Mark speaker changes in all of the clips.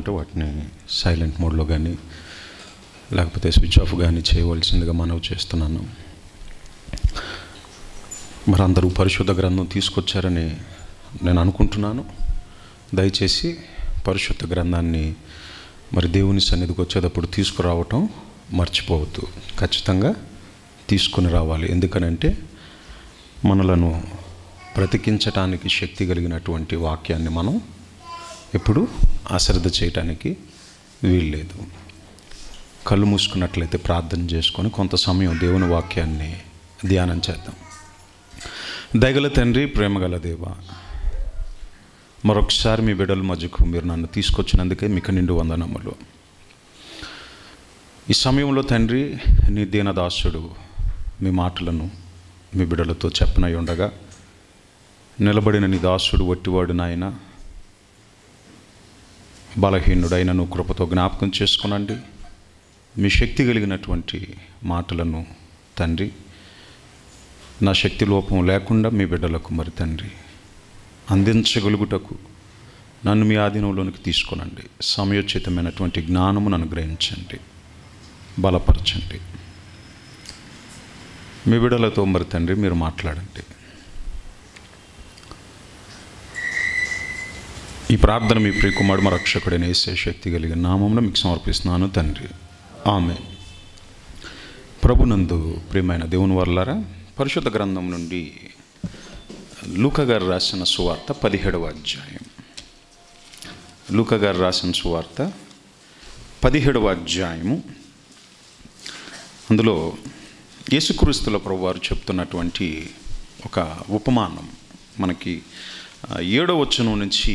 Speaker 1: ఉంటే వాటిని సైలెంట్ మోడ్లో కానీ లేకపోతే స్విచ్ ఆఫ్ కానీ చేయవలసిందిగా మనవి చేస్తున్నాను. మరి అందరూ పరిశుద్ధ గ్రంథం తీసుకొచ్చారని నేను అనుకుంటున్నాను. దయచేసి పరిశుద్ధ గ్రంథాన్ని మరి దేవుని సన్నిధికి వచ్చేటప్పుడు తీసుకురావటం మర్చిపోవద్దు. ఖచ్చితంగా తీసుకుని రావాలి. ఎందుకనంటే మనలను బ్రతికించటానికి శక్తి కలిగినటువంటి వాక్యాన్ని మనం ఎప్పుడు అశ్రద్ధ చేయటానికి వీల్లేదు. కళ్ళు మూసుకున్నట్లయితే ప్రార్థన చేసుకొని కొంత సమయం దేవుని వాక్యాన్ని ధ్యానం చేద్దాం. దయగల తండ్రి, ప్రేమగల దేవ, మరొకసారి మీ బిడ్డల మధ్యకు మీరు నన్ను తీసుకొచ్చినందుకే మీకు నిండు వందనములు. ఈ సమయంలో తండ్రి, నీ దీనదాసుడు మీ మాటలను మీ బిడ్డలతో చెప్పనై ఉండగా నిలబడిన నీ దాసుడు వట్టివాడు నాయన, బలహీనుడైన నువ్వు కృపతో జ్ఞాపకం చేసుకునండి. మీ శక్తి కలిగినటువంటి మాటలను తండ్రి, నా శక్తి లోపం లేకుండా మీ బిడ్డలకు మరి తండ్రి అందించగలుగుటకు నన్ను మీ ఆధీనంలోనికి తీసుకునండి. సమయోచితమైనటువంటి జ్ఞానమును అనుగ్రహించండి, బలపరచండి. మీ బిడ్డలతో మరి తండ్రి మీరు మాట్లాడండి. ఈ ప్రార్థన మీ ప్రియకుమారుడు మా రక్షకుడైన యేసే శక్తి కలిగిన నామమున మీకు సమర్పిస్తున్నాను తండ్రి, ఆమేన్. ప్రభునందు ప్రియమైన దేవుని వర్లారా, పరిశుద్ధ గ్రంథం నుండి లూకా గారు రాసిన సువార్త 17వ అధ్యాయం. లూకా గారు రాసిన సువార్త 17వ అధ్యాయము. అందులో యేసుక్రీస్తుల ప్రభువారు చెప్తున్నటువంటి ఒక ఉపమానం మనకి 7వ వచనం నుంచి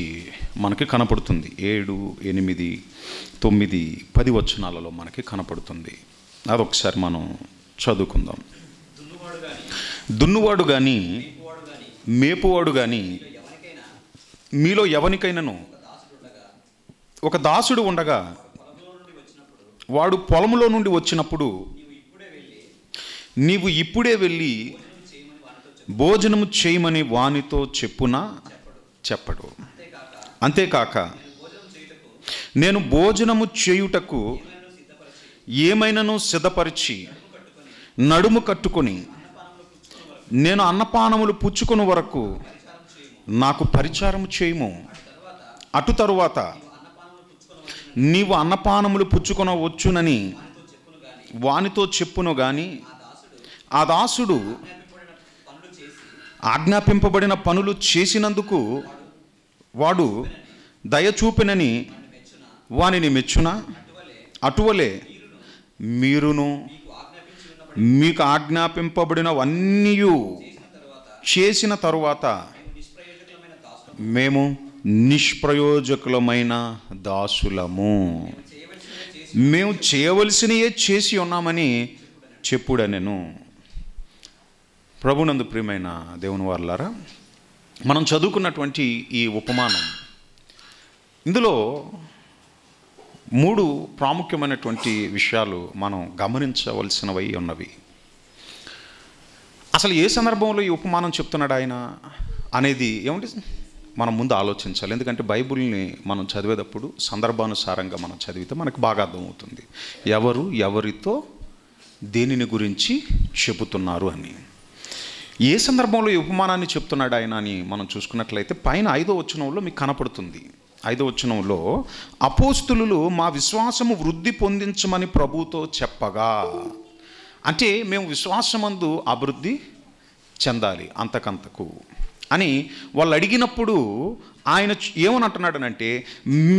Speaker 1: మనకి కనపడుతుంది. 7, 8, 9, 10 వచనాలలో మనకి కనపడుతుంది. అదొకసారి మనం చదువుకుందాం. దున్నువాడు కానీ మేపువాడు కానీ మీలో ఎవరికైనాను ఒక దాసుడు ఉండగా వాడు పొలంలో నుండి వచ్చినప్పుడు నీవు ఇప్పుడే వెళ్ళి భోజనము చేయమని వానితో చెప్పునా? చెప్పడు. అంతేకాక నేను భోజనము చేయుటకు ఏమైనాను సిద్ధపరిచి నడుము కట్టుకొని నేను అన్నపానములు పుచ్చుకుని వరకు నాకు పరిచారము చేయము. అటు తరువాత నీవు అన్నపానములు పుచ్చుకొనవచ్చునని వానితో చెప్పును గాని ఆ దాసుడు ఆజ్ఞాపింపబడిన పనులు చేసినందుకు వాడు దయ చూపినని వానిని మెచ్చునా? అటువలే మీరును మీకు ఆజ్ఞాపింపబడినవన్నీ చేసిన తరువాత మేము నిష్ప్రయోజకులమైన దాసులము, మేము చేయవలసినయే చేసి ఉన్నామని చెప్పుడనెను. ప్రభునందు ప్రియమైన దేవుని వారలారా, మనం చదువుకున్నటువంటి ఈ ఉపమానం, ఇందులో 3 ప్రాముఖ్యమైనటువంటి విషయాలు మనం గమనించవలసినవి ఉన్నవి. అసలు ఏ సందర్భంలో ఈ ఉపమానం చెప్తున్నాడు ఆయన అనేది ఏమిటి మనం ముందు ఆలోచించాలి. ఎందుకంటే బైబిల్ని మనం చదివేటప్పుడు సందర్భానుసారంగా మనం చదివితే మనకు బాగా అర్థమవుతుంది ఎవరు ఎవరితో దేనిని గురించి చెబుతున్నారు అని. ఏ సందర్భంలో ఈ ఉపమానాన్ని చెప్తున్నాడు ఆయన అని మనం చూసుకున్నట్లయితే పైన 5వ వచనంలో మీకు కనపడుతుంది. 5వ వచనంలో అపోస్తులు మా విశ్వాసము వృద్ధి పొందించమని ప్రభువుతో చెప్పగా, అంటే మేము విశ్వాసమందు అభివృద్ధి చెందాలి అంతకంతకు అని వాళ్ళు అడిగినప్పుడు ఆయన ఏమని అంటున్నాడనంటే,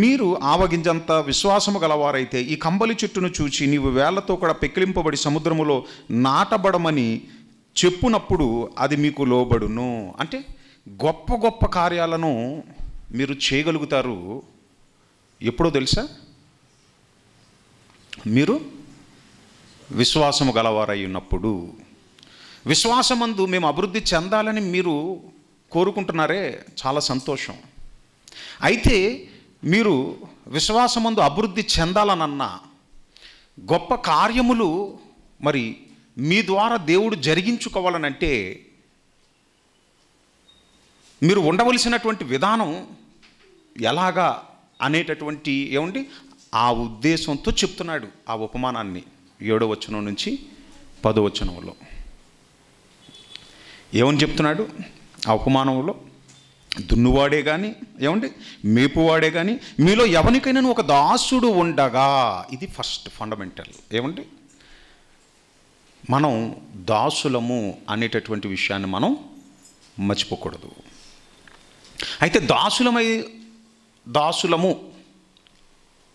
Speaker 1: మీరు ఆవగింజంత విశ్వాసము గలవారైతే ఈ కంబలి చెట్టును చూచి నీవు వేళ్లతో కూడా పెకిలింపబడి సముద్రములో నాటబడమని చెప్పునప్పుడు అది మీకు లోబడును. అంటే గొప్ప గొప్ప కార్యాలను మీరు చేయగలుగుతారు ఎప్పుడో తెలుసా? మీరు విశ్వాసము గలవారై ఉన్నప్పుడు. విశ్వాసమందు మేము అభివృద్ధి చెందాలని మీరు కోరుకుంటున్నారే, చాలా సంతోషం. అయితే మీరు విశ్వాసమందు అభివృద్ధి చెందాలనన్నా గొప్ప కార్యములు మరి మీ ద్వారా దేవుడు జరిగించుకోవాలనంటే మీరు ఉండవలసినటువంటి విధానం ఎలాగా అనేటటువంటి ఏమండి ఆ ఉద్దేశంతో చెప్తున్నాడు ఆ ఉపమానాన్ని 7వ వచనం నుంచి 10వ వచనంలో. ఏమని చెప్తున్నాడు ఆ ఉపమానంలో? దున్నువాడే కానీ ఏమండి మేపువాడే కానీ మీలో ఎవరికైనా ఒక దాసుడు ఉండగా, ఇది ఫస్ట్ ఫండమెంటల్. ఏమండి మనం దాసులము అనేటటువంటి విషయాన్ని మనం మర్చిపోకూడదు. అయితే దాసులము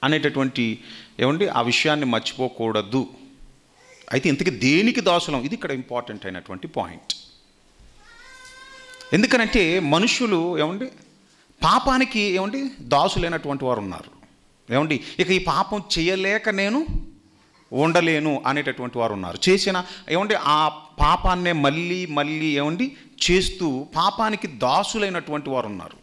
Speaker 1: అనేటటువంటి ఏమండి ఆ విషయాన్ని మర్చిపోకూడదు. అయితే ఇంతకీ దేనికి దాసులం? ఇది ఇక్కడ ఇంపార్టెంట్ అయినటువంటి పాయింట్. ఎందుకనంటే మనుషులు ఏమండి పాపానికి ఏమండి దాసులైనటువంటి వారు ఉన్నారు. ఏమండి ఇక ఈ పాపం చేయలేక నేను ఉండలేను అనేటటువంటి వారు ఉన్నారు. చేసిన ఏమండి ఆ పాపాన్నే మళ్ళీ మళ్ళీ ఏమండి చేస్తూ పాపానికి దాసులైనటువంటి వారు ఉన్నారు.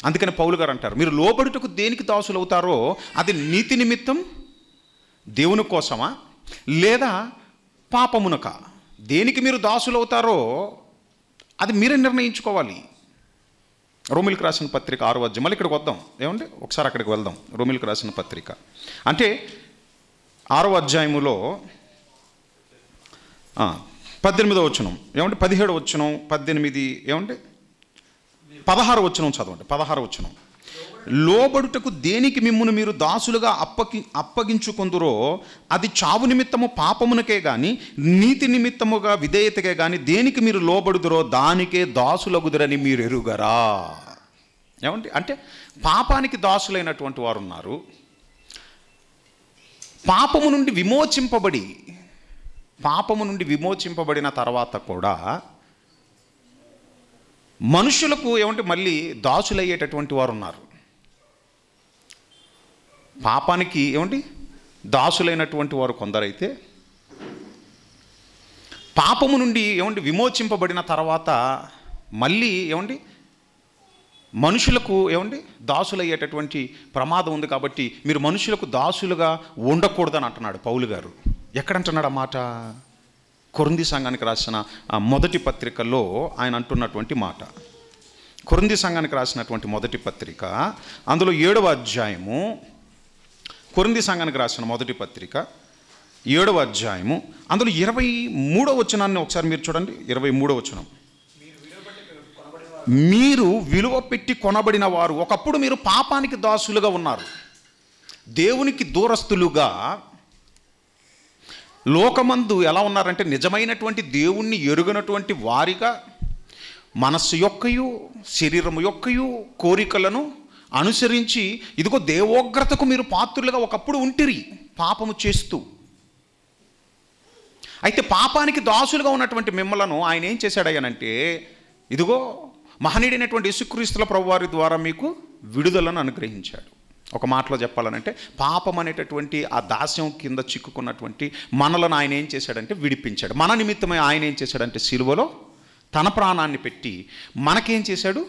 Speaker 1: అందుకని పౌలు గారు అంటారు, మీరు లోబడుటకు దేనికి దాసులు అవుతారో అది నీతి నిమిత్తం దేవుని కోసమా లేదా పాపమునక? దేనికి మీరు దాసులు అవుతారో అది మీరే నిర్ణయించుకోవాలి. రోమిలకు రాసిన పత్రిక 6వ అధ్యాయం. మళ్ళీ ఇక్కడికి వద్దాం. ఏమండి ఒకసారి అక్కడికి వెళ్దాం. రోమిలకు రాసిన పత్రిక అంటే 6వ అధ్యాయములో 18వ వచనం ఏమంటే 17వ వచనం 18 ఏమంటే 16వ వచనం చదవండి. 16వ వచనం, లోబడుటకు దేనికి మిమ్మును మీరు దాసులుగా అప్పగించుకొందురో అది చావు నిమిత్తము పాపమునకే కానీ నీతి నిమిత్తముగా విధేయతకే కానీ దేనికి మీరు లోబడుదురో దానికే దాసులగుదురని మీరు ఎరుగరా? ఏమంటే అంటే పాపానికి దాసులైనటువంటి వారు ఉన్నారు. పాపము నుండి విమోచింపబడిన తర్వాత కూడా మనుషులకు ఏమంటే మళ్ళీ దాసులయ్యేటటువంటి వారు ఉన్నారు. పాపానికి ఏమండి దాసులైనటువంటి వారు కొందరైతే, పాపము నుండి ఏమండి విమోచింపబడిన తర్వాత మళ్ళీ ఏమండి మనుషులకు ఏమండి దాసులయ్యేటటువంటి ప్రమాదం ఉంది. కాబట్టి మీరు మనుషులకు దాసులుగా ఉండకూడదని అంటున్నాడు పౌలు గారు. ఎక్కడంటున్నాడు ఆ మాట? కొరింథీ సంఘానికి రాసిన మొదటి పత్రికలో ఆయన అంటున్నటువంటి మాట. కొరింథీ సంఘానికి రాసినటువంటి మొదటి పత్రిక అందులో 7వ అధ్యాయము, కొరింథీ సంఘానికి రాసిన మొదటి పత్రిక 7వ అధ్యాయము అందులో 23వ వచనాన్ని ఒకసారి మీరు చూడండి. 23వ వచనం, మీరు విలువ పెట్టి కొనబడిన వారు, ఒకప్పుడు మీరు పాపానికి దాసులుగా ఉన్నారు, దేవునికి దూరస్తులుగా లోకమందు ఎలా ఉన్నారంటే నిజమైనటువంటి దేవుణ్ణి ఎరుగనటువంటి వారిగా మనస్సు యొక్కయు శరీరము యొక్కయు కోరికలను అనుసరించి ఇదిగో దేవోగ్రతకు మీరు పాత్రులుగా ఒకప్పుడు ఉంటిరి పాపము చేస్తూ. అయితే పాపానికి దాసులుగా ఉన్నటువంటి మిమ్మలను ఆయన ఏం చేశాడయ్యానంటే ఇదిగో మహనీయుడైనటువంటి యేసుక్రీస్తుల ప్రభువారి ద్వారా మీకు విడుదలను అనుగ్రహించాడు. ఒక మాటలో చెప్పాలనంటే పాపం అనేటటువంటి ఆ దాస్యం కింద చిక్కుకున్నటువంటి మనలను ఆయన ఏం చేశాడంటే విడిపించాడు. మన నిమిత్తమై ఆయన ఏం చేశాడంటే సిలువలో తన ప్రాణాన్ని పెట్టి మనకేం చేశాడు?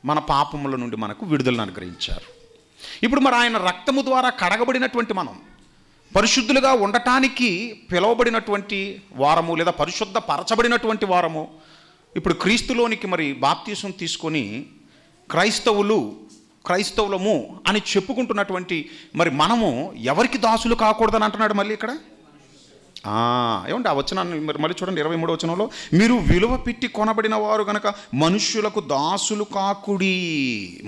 Speaker 1: మన పాపముల నుండి మనకు విడుదలను అనుగ్రహించారు. ఇప్పుడు మరి ఆయన రక్తము ద్వారా కడగబడినటువంటి మనం పరిశుద్ధులుగా ఉండటానికి పిలువబడినటువంటి వారము లేదా పరిశుద్ధ పరచబడినటువంటి వారము ఇప్పుడు క్రీస్తులోనికి మరి బాప్తీసం తీసుకొని క్రైస్తవులము అని చెప్పుకుంటున్నటువంటి మరి మనము ఎవరికి దాసులు కాకూడదని అంటున్నాడు మళ్ళీ ఇక్కడ. ఏమంటే ఆ వచనాన్ని మళ్ళీ చూడండి. 23వ వచనంలో, మీరు విలువ పెట్టి కొనబడిన వారు కనుక మనుష్యులకు దాసులు కాకుడి.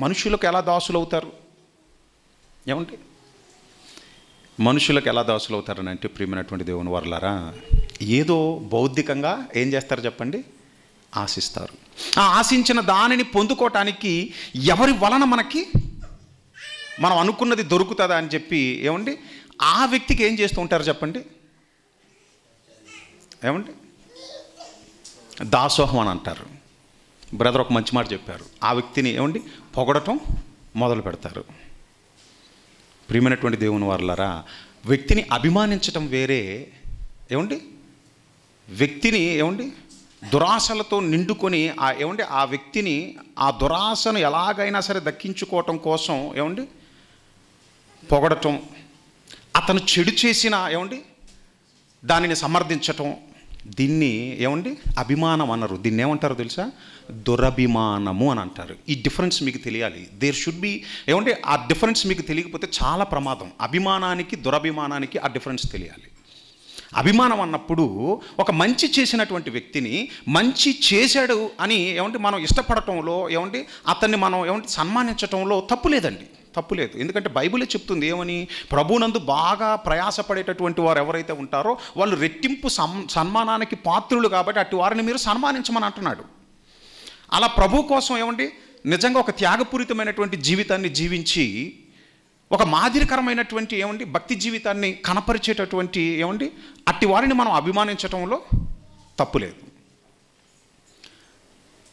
Speaker 1: మనుషులకు ఎలా దాసులు అవుతారు? ఏమంటే మనుషులకు ఎలా దాసులు అవుతారని అంటే ప్రియమైనటువంటి దేవుని వారలారా, ఏదో బౌద్ధికంగా ఏం చేస్తారు చెప్పండి? ఆశిస్తారు. ఆ ఆశించిన దానిని పొందుకోవటానికి ఎవరి వలన మనం అనుకున్నది దొరుకుతుందా అని చెప్పి ఏమండి ఆ వ్యక్తికి ఏం చేస్తూ ఉంటారు చెప్పండి? ఏమండి దాసోహం అని అంటారు. బ్రదర్ ఒక మంచి మాట చెప్పారు. ఆ వ్యక్తిని ఏమండి పొగడటం మొదలు పెడతారు. ప్రియమైనటువంటి దేవుని వారలారా, వ్యక్తిని అభిమానించటం వేరే, ఏమండి వ్యక్తిని ఏమండి దురాశలతో నిండుకొని ఏమండి ఆ వ్యక్తిని ఆ దురాశను ఎలాగైనా సరే దక్కించుకోవటం కోసం ఏమండి పొగడటం, అతను చెడు చేసిన ఏమండి దానిని సమర్థించటం, దీన్ని ఏమండి అభిమానం అన్నారు, దీన్ని ఏమంటారో తెలుసా? దురభిమానము అని అంటారు. ఈ డిఫరెన్స్ మీకు తెలియాలి. దేర్ షుడ్ బి ఏమంటే ఆ డిఫరెన్స్ మీకు తెలియకపోతే చాలా ప్రమాదం. అభిమానానికి దురభిమానానికి ఆ డిఫరెన్స్ తెలియాలి. అభిమానం అన్నప్పుడు ఒక మంచి చేసినటువంటి వ్యక్తిని మంచి చేశాడు అని ఏమంటే మనం ఇష్టపడటంలో ఏమంటే అతన్ని మనం ఏమంటే సన్మానించటంలో తప్పు లేదండి, తప్పు లేదు. ఎందుకంటే బైబిలే చెప్తుంది ఏమని, ప్రభునందు బాగా ప్రయాసపడేటటువంటి వారు ఎవరైతే ఉంటారో వాళ్ళు రెట్టింపు సన్మానానికి పాత్రులు కాబట్టి అటు వారిని మీరు సన్మానించమని అంటున్నాడు. అలా ప్రభు కోసం ఏమండి నిజంగా ఒక త్యాగపూరితమైనటువంటి జీవితాన్ని జీవించి ఒక మాదిరికరమైనటువంటి ఏమండి భక్తి జీవితాన్ని కనపరిచేటటువంటి ఏమండి అట్టి వారిని మనం అభిమానించటంలో తప్పు లేదు.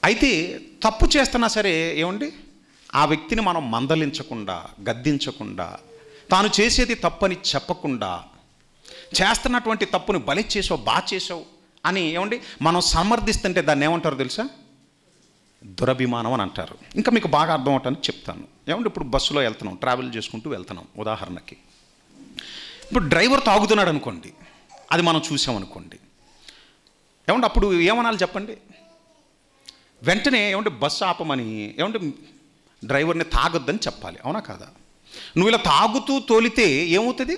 Speaker 1: అయితే తప్పు చేస్తున్నా సరే ఏమండి ఆ వ్యక్తిని మనం మందలించకుండా, గద్దించకుండా, తాను చేసేది తప్పని చెప్పకుండా, చేస్తున్నటువంటి తప్పుని బలి చేసావు, బాగా చేసావు అని ఏమండి మనం సమర్థిస్తుంటే దాన్ని ఏమంటారు తెలుసా? దురభిమానం అని అంటారు. ఇంకా మీకు బాగా అర్థం అవటానికి చెప్తాను. ఏమంటే ఇప్పుడు బస్సులో వెళ్తున్నాం, ట్రావెల్ చేసుకుంటూ వెళ్తున్నాం. ఉదాహరణకి ఇప్పుడు డ్రైవర్ తాగుతున్నాడు అనుకోండి, అది మనం చూసామనుకోండి, ఏమంటే అప్పుడు ఏమనాలి చెప్పండి? వెంటనే ఏమంటే బస్సు ఆపమని ఏమంటే డ్రైవర్ని తాగొద్దని చెప్పాలి, అవునా కాదా? నువ్వు ఇలా తాగుతూ తోలితే ఏమవుతుంది?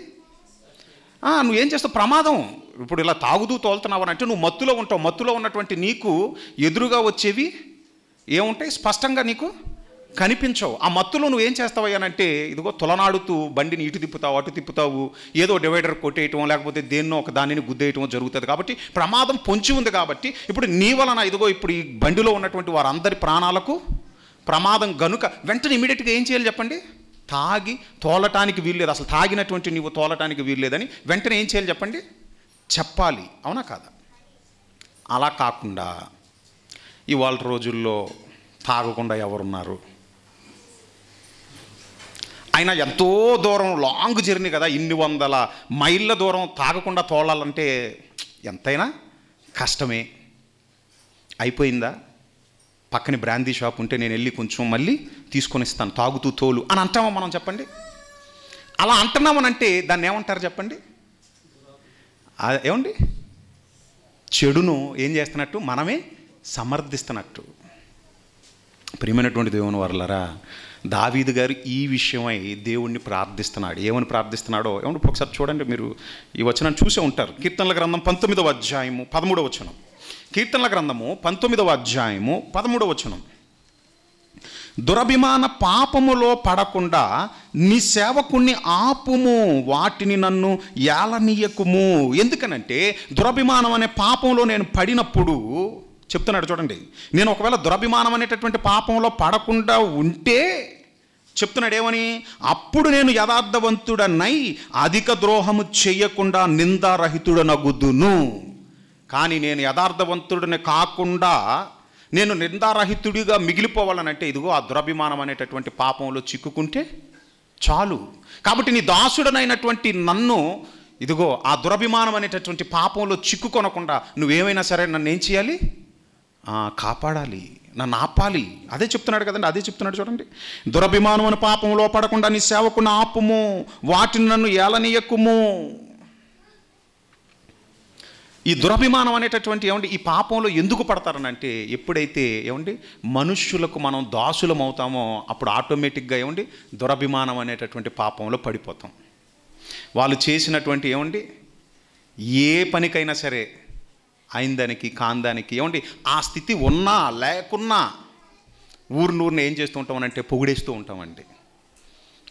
Speaker 1: నువ్వేం చేస్తావు? ప్రమాదం. ఇప్పుడు ఇలా తాగుతూ తోలుతున్నావు అంటే నువ్వు మత్తులో ఉంటావు. మత్తులో ఉన్నటువంటి నీకు ఎదురుగా వచ్చేవి ఏముంటాయి? స్పష్టంగా నీకు కనిపించవు. ఆ మత్తులో నువ్వేం చేస్తావయ్యానంటే ఇదిగో తొలనాడుతూ బండిని ఇటు తిప్పుతావు, అటు తిప్పుతావు, ఏదో డివైడర్ కొట్టేయటం లేకపోతే దేన్నో ఒక దానిని గుద్దేయటం జరుగుతుంది. కాబట్టి ప్రమాదం పొంచి ఉంది. కాబట్టి ఇప్పుడు నీ వలన ఇదిగో ఇప్పుడు ఈ బండిలో ఉన్నటువంటి వారందరి ప్రాణాలకు ప్రమాదం గనుక వెంటనే ఇమీడియట్గా ఏం చేయాలి చెప్పండి? తాగి తోలటానికి వీల్లేదు, అసలు తాగినటువంటి నీవు తోలటానికి వీల్లేదని వెంటనే ఏం చేయాలి చెప్పండి? చెప్పాలి, అవునా కాదా? అలా కాకుండా ఇవాళ రోజుల్లో తాగకుండా ఎవరున్నారు? అయినా ఎంతో దూరం లాంగ్ జర్నీ కదా, ఇన్ని వందల మైళ్ళ దూరం తాగకుండా తోలాలంటే ఎంతైనా కష్టమే. అయిపోయిందా? పక్కన బ్రాందీ షాప్ ఉంటే నేను వెళ్ళి కొంచెం మళ్ళీ తీసుకొని ఇస్తాను, తాగుతూ తోలు అని అంటామా మనం చెప్పండి? అలా అంటున్నామనంటే దాన్ని ఏమంటారు చెప్పండి? ఏమండి చెడును ఏం చేస్తున్నట్టు? మనమే సమర్థిస్తున్నట్టు. ప్రియమైనటువంటి దేవుని వారలారా, దావీదు గారు ఈ విషయమై దేవుణ్ణి ప్రార్థిస్తున్నాడు. ఏమని ప్రార్థిస్తున్నాడో ఏమంటే ఒకసారి చూడండి. మీరు ఈ వచనాన్ని చూసే ఉంటారు. కీర్తనల గ్రంథం 19వ అధ్యాయము 13వ వచనం. కీర్తనల గ్రంథము 19వ అధ్యాయము 13వ వచనం. దురభిమాన పాపములో పడకుండా నీ సేవకుణ్ణి ఆపుము, వాటిని నన్ను ఏలనీయకుము. ఎందుకనంటే దురభిమానం అనే పాపంలో నేను పడినప్పుడు చెప్తున్నాడు చూడండి, నేను ఒకవేళ దురభిమానం అనేటటువంటి పాపంలో పడకుండా ఉంటే చెప్తున్నాడు ఏమని? అప్పుడు నేను యథార్థవంతుడనై అధిక ద్రోహము చెయ్యకుండా నిందారహితుడనగుదును. కానీ నేను యథార్థవంతుడిని కాకుండా నేను నిందారహితుడిగా మిగిలిపోవాలనంటే ఇదిగో ఆ దురభిమానం అనేటటువంటి పాపంలో చిక్కుకుంటే చాలు. కాబట్టి నీ దాసుడనైనటువంటి నన్ను ఇదిగో ఆ దురభిమానం అనేటటువంటి పాపంలో చిక్కుకొనకుండా నువ్వేమైనా సరే నన్ను ఏం చేయాలి? కాపాడాలి, నన్ను ఆపాలి. అదే చెప్తున్నాడు కదండి, అదే చెప్తున్నాడు చూడండి. దురభిమానం అనే పాపంలో పడకుండా నీ సేవకుని ఆపుము, వాటిని నన్ను ఏలనీయకుము. ఈ దురభిమానం అనేటటువంటి ఏమండి ఈ పాపంలో ఎందుకు పడతారనంటే ఎప్పుడైతే ఏమండి మనుష్యులకు మనం దాసులం అవుతామో అప్పుడు ఆటోమేటిక్గా ఏమండి దురభిమానం అనేటటువంటి పాపంలో పడిపోతాం. వాళ్ళు చేసినటువంటి ఏమండి ఏ పనికైనా సరే అయిందానికి కాందానికి ఏమండి ఆ స్థితి ఉన్నా లేకున్నా ఊరినూరిని ఏం చేస్తూ ఉంటామనంటే పొగిడేస్తూ ఉంటామండి.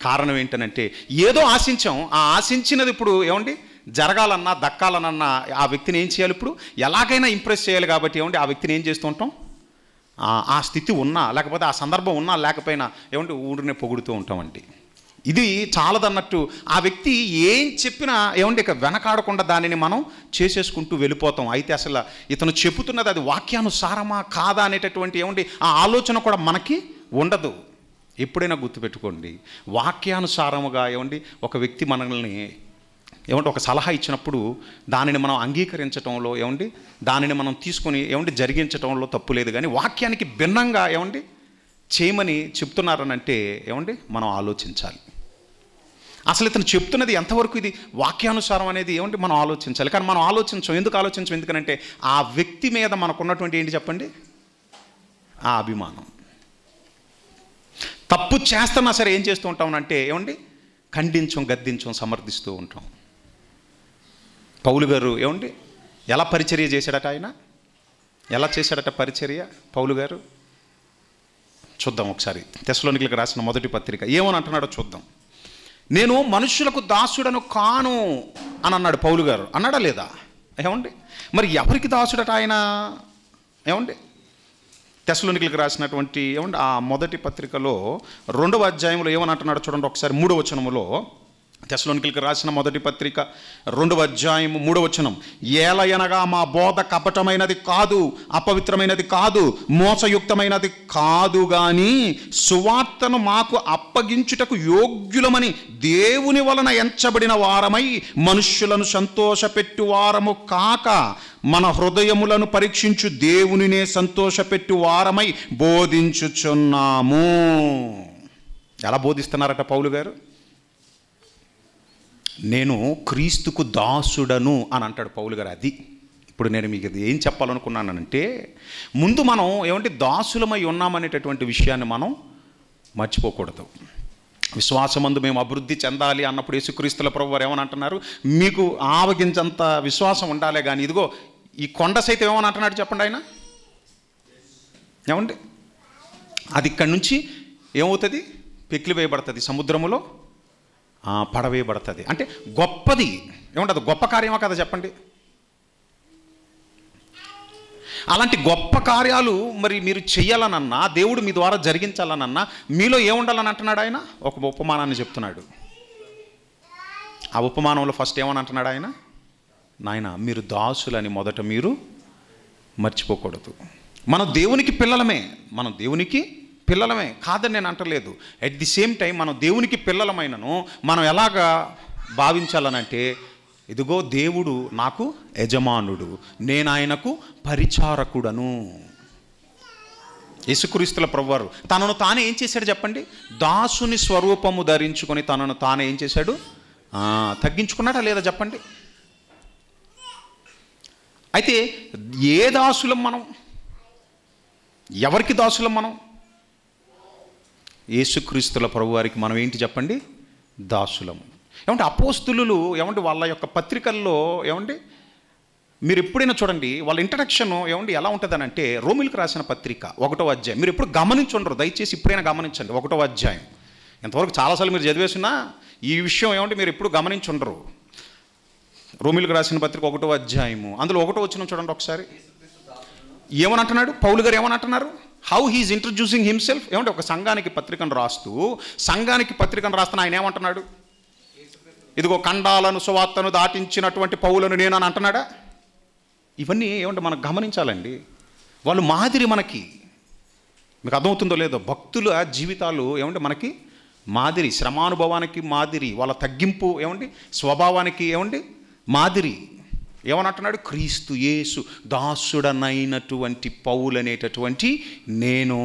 Speaker 1: కారణం ఏంటనంటే ఏదో ఆశించాం, ఆ ఆశించినది ఇప్పుడు ఏమండి జరగాలన్నా దక్కాలన్నా ఆ వ్యక్తిని ఏం చేయాలి? ఇప్పుడు ఎలాగైనా ఇంప్రెస్ చేయాలి. కాబట్టి ఏమంటే ఆ వ్యక్తిని ఏం చేస్తూ ఉంటాం? ఆ స్థితి ఉన్నా లేకపోతే ఆ సందర్భం ఉన్నా లేకపోయినా ఏమంటే ఊరినే పొగుడుతూ ఉంటామండి. ఇది చాలదన్నట్టు ఆ వ్యక్తి ఏం చెప్పినా ఏమంటే ఇక వెనకాడకుండా దానిని మనం చేసేసుకుంటూ వెళ్ళిపోతాం. అయితే అసలు ఇతను చెబుతున్నది అది వాక్యానుసారమా కాదా అనేటటువంటి ఏమంటే ఆ ఆలోచన కూడా మనకి ఉండదు. ఎప్పుడైనా గుర్తుపెట్టుకోండి, వాక్యానుసారముగా ఏమండి ఒక వ్యక్తి మనల్ని ఏమంటే ఒక సలహా ఇచ్చినప్పుడు దానిని మనం అంగీకరించడంలో ఏమండి దానిని మనం తీసుకొని ఏమంటే జరిగించడంలో తప్పు లేదు. కానీ వాక్యానికి భిన్నంగా ఏమండి చేయమని చెప్తున్నారనంటే ఏమండి మనం ఆలోచించాలి. అసలు ఇతను చెప్తున్నది ఎంతవరకు ఇది వాక్యానుసారం అనేది ఏమంటే మనం ఆలోచించాలి. కానీ మనం ఆలోచించం. ఎందుకు ఆలోచించం? ఎందుకంటే ఆ వ్యక్తి మీద మనకున్నటువంటి ఏంటి చెప్పండి, ఆ అభిమానం. తప్పు చేస్తున్నా సరే ఏం చేస్తూ ఉంటామనంటే ఏమండి, ఖండించం, గద్దించం, సమర్థిస్తూ ఉంటాం. పౌలు గారు ఏమండి ఎలా పరిచర్య చేశాడట? ఆయన ఎలా చేశాడట పరిచర్య పౌలు గారు? చూద్దాం ఒకసారి. తెస్సలోనికీయులకు రాసిన మొదటి పత్రిక ఏమని అంటున్నాడో చూద్దాం. నేను మనుషులకు దాసుడను కాను అని అన్నాడు పౌలు గారు. అన్నాడా లేదా? ఏమండి మరి ఎవరికి దాసుడట ఆయన? ఏమండి తెస్సలోనికీయులకు రాసినటువంటి ఏమండి ఆ మొదటి పత్రికలో 2వ అధ్యాయంలో ఏమని అంటున్నాడో చూడండి ఒకసారి. 3వ వచనములో, తెస్సలోనికీయులకు రాసిన మొదటి పత్రిక 2వ అధ్యాయం 3వ వచనం. ఏలయనగా మా బోధ కపటమైనది కాదు, అపవిత్రమైనది కాదు, మోసయుక్తమైనది కాదు, గాని సువార్తను మాకు అప్పగించుటకు యోగ్యులమని దేవుని వలన ఎంచబడిన వారమై మనుష్యులను సంతోషపెట్టు వారము కాక మన హృదయములను పరీక్షించు దేవునినే సంతోషపెట్టు వారమై బోధించుచున్నాము. ఎలా బోధిస్తున్నారట పౌలు గారు? నేను క్రీస్తుకు దాసుడను అని అంటాడు పౌలు గారు. అది ఇప్పుడు నేను మీకు ఇది ఏం చెప్పాలనుకున్నానంటే, ముందు మనం ఏమంటే దాసులమై ఉన్నామనేటటువంటి విషయాన్ని మనం మర్చిపోకూడదు. విశ్వాసమందు మేము అభివృద్ధి చెందాలి అన్నప్పుడు యేసుక్రీస్తుల ప్రభువారు ఏమని అంటున్నారు? మీకు ఆవగించంత విశ్వాసం ఉండాలే కానీ ఇదిగో ఈ కొండ సైతం ఏమని అంటున్నాడు చెప్పండి ఆయన. ఏమండి అది ఇక్కడి నుంచి ఏమవుతుంది? పెకిలి వేయబడుతుంది, సముద్రములో పడవేయబడుతుంది. అంటే గొప్పది ఏమంటే అది గొప్ప కార్యమా కదా చెప్పండి? అలాంటి గొప్ప కార్యాలు మరి మీరు చెయ్యాలనన్నా, దేవుడు మీ ద్వారా జరిగించాలనన్నా మీలో ఏముండాలని అంటున్నాడు ఆయన? ఒక ఉపమానాన్ని చెప్తున్నాడు. ఆ ఉపమానంలో ఫస్ట్ ఏమని అంటున్నాడు ఆయన? నాయన మీరు దాసులని మొదట మీరు మర్చిపోకూడదు. మనం దేవునికి పిల్లలమే, మనం దేవునికి పిల్లలమే కాదని నేను అంటలేదు. అట్ ది సేమ్ టైం మనం దేవునికి పిల్లలమైనను మనం ఎలాగా భావించాలనంటే, ఇదిగో దేవుడు నాకు యజమానుడు, నేను ఆయనకు పరిచారకుడను. యేసుక్రీస్తుల ప్రభువారు తనను తానే ఏం చేశాడు చెప్పండి? దాసుని స్వరూపము ధరించుకొని తనను తానే ఏం చేశాడు? తగ్గించుకున్నాడా లేదా చెప్పండి? అయితే ఏ దాసులం మనం? ఎవరికి దాసులం మనం? యేసుక్రీస్తుల ప్రభువారికి మనం ఏంటి చెప్పండి? దాసులము. ఏమంటే అపోస్తులు ఏమంటే వాళ్ళ యొక్క పత్రికల్లో ఏమండి మీరు ఎప్పుడైనా చూడండి వాళ్ళ ఇంట్రడక్షన్ ఏమండి ఎలా ఉంటుందనంటే, రోమిలకు రాసిన పత్రిక 1వ అధ్యాయం మీరు ఎప్పుడు గమనించుండరు, దయచేసి ఇప్పుడైనా గమనించండి. 1వ అధ్యాయం ఇంతవరకు చాలాసార్లు మీరు చదివేసినా ఈ విషయం ఏమంటే మీరు ఎప్పుడు గమనించుండరు. రోమిలకు రాసిన పత్రిక 1వ అధ్యాయము అందులో 1వ వచనం చూడండి ఒకసారి. ఏమని అంటున్నాడు పౌలు గారు? ఏమని అంటున్నారు? How he's introducing himself. ఏమంటే ఒక సంఘానికి పత్రికను రాస్తూ రాస్తున్న ఆయన ఏమంటున్నాడు? ఇదిగో ఖండాలను సువార్తను దాటించినటువంటి పౌలను నేను అని అంటున్నాడా? ఇవన్నీ ఏమంటే మనం గమనించాలండి. వాళ్ళు మాదిరి మనకి. మీకు అర్థమవుతుందో లేదో? భక్తుల జీవితాలు ఏమంటే మనకి మాదిరి, శ్రమానుభవానికి మాదిరి, వాళ్ళ తగ్గింపు ఏమండి స్వభావానికి ఏమండి మాదిరి. ఏమని అంటున్నాడు? క్రీస్తు యేసు దాసుడనైనటువంటి పౌలు అనేటటువంటి నేను.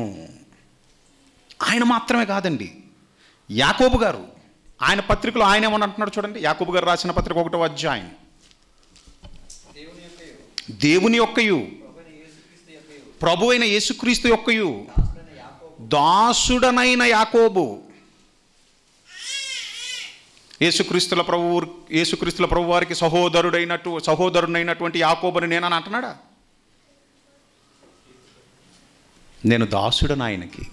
Speaker 1: ఆయన మాత్రమే కాదండి, యాకోబు గారు ఆయన పత్రికలో ఆయన ఏమని అంటున్నాడు చూడండి. యాకోబు గారు రాసిన పత్రిక 1వ అధ్యాయం. దేవుని యొక్కయు ప్రభు అయిన యేసుక్రీస్తు యొక్కయు దాసుడనైన యాకోబు. యేసుక్రీస్తుల ప్రభు వారికి సహోదరుడైనటువంటి యాకోబుని నేనని అంటున్నాడా? నేను దాసుడని ఆయనకి.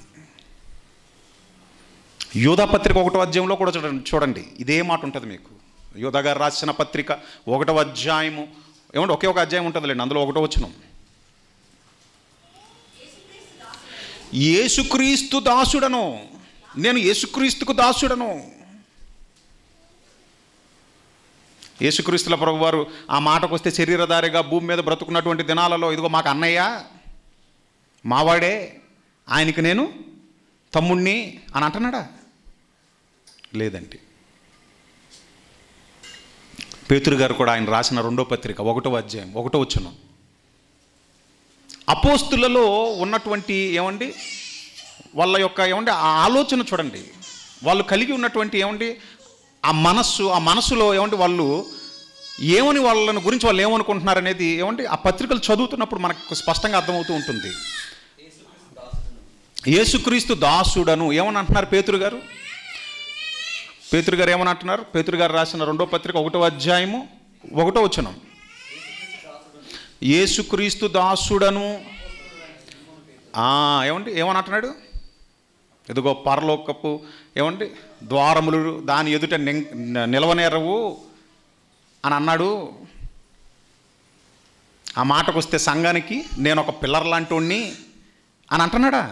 Speaker 1: యోధా పత్రిక 1వ అధ్యాయంలో కూడా చూడండి ఇదే మాట ఉంటుంది మీకు. యోధా గారు రాసిన పత్రిక 1వ అధ్యాయము ఏమంటే ఒకే ఒక అధ్యాయం ఉంటుందిలేండి, అందులో 1వ వచనం. యేసుక్రీస్తు దాసుడను, నేను యేసుక్రీస్తుకు దాసుడను. యేసుక్రీస్తుల ప్రభువారు ఆ మాటకు వస్తే శరీరధారిగా భూమి మీద బ్రతుకున్నటువంటి దినాలలో ఇదిగో మాకు అన్నయ్య, మావాడే, ఆయనకి నేను తమ్ముణ్ణి అని అంటున్నాడా? లేదండి. పేతురు గారు కూడా ఆయన రాసిన 2వ పత్రిక 1వ అధ్యాయం 1వ వచనం. అపోస్తులలో ఉన్నటువంటి ఏమండి వాళ్ళ యొక్క ఏమండి ఆ ఆలోచన చూడండి. వాళ్ళు కలిగి ఉన్నటువంటి ఏమండి ఆ మనస్సులో ఏమంటే వాళ్ళు వాళ్ళని గురించి వాళ్ళు ఏమనుకుంటున్నారు అనేది ఏమంటే ఆ పత్రికలు చదువుతున్నప్పుడు మనకు స్పష్టంగా అర్థమవుతూ ఉంటుంది. యేసుక్రీస్తు దాసుడను ఏమని అంటున్నారు పేతురు గారు ఏమని అంటున్నారు? పేతురు గారు రాసిన 2వ పత్రిక 1వ అధ్యాయము 1వ వచనం, యేసుక్రీస్తు దాసుడను ఏమని అంటున్నాడు? ఎదుగో పరలోకపు ద్వారములు దాని ఎదుట నిలవనేరవు అని అన్నాడు. ఆ మాటకు వస్తే సంఘానికి నేను ఒక పిల్లర్ లాంటోడిని అని అంటున్నాడా?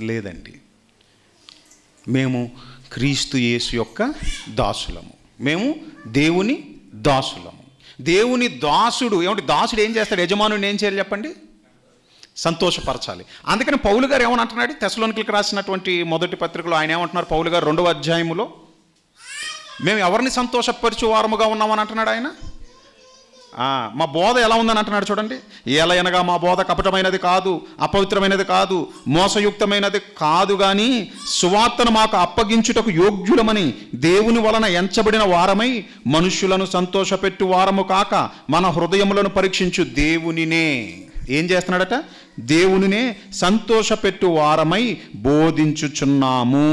Speaker 1: లేదండి. మేము క్రీస్తు యేసు యొక్క దాసులము, మేము దేవుని దాసులము. దేవుని దాసుడు దాసుడు ఏం చేస్తాడు? యజమానుడిని ఏం చేయాలి చెప్పండి? సంతోషపరచాలి. అందుకని పౌలు గారు ఏమని అంటున్నాడు? తెస్సలోనికీయులకు రాసినటువంటి మొదటి పత్రికలో ఆయన ఏమంటున్నారు? పౌలు గారు 2వ అధ్యాయములో మేము ఎవరిని సంతోషపరిచే వారముగా ఉన్నామని అంటున్నాడు ఆయన. మా బోధ ఎలా ఉందని అంటున్నాడు చూడండి. ఏలయనగా మా బోధ కపటమైనది కాదు, అపవిత్రమైనది కాదు, మోసయుక్తమైనది కాదు, కానీ సువార్తను మాకు అప్పగించుటకు యోగ్యులమని దేవుని వలన ఎంచబడిన వారమై మనుష్యులను సంతోషపెట్టు వారము కాక మన హృదయములను పరీక్షించు దేవునినే ఏం చేస్తున్నాడట? దేవునినే సంతోషపెట్టు వారమై బోధించుచున్నాము.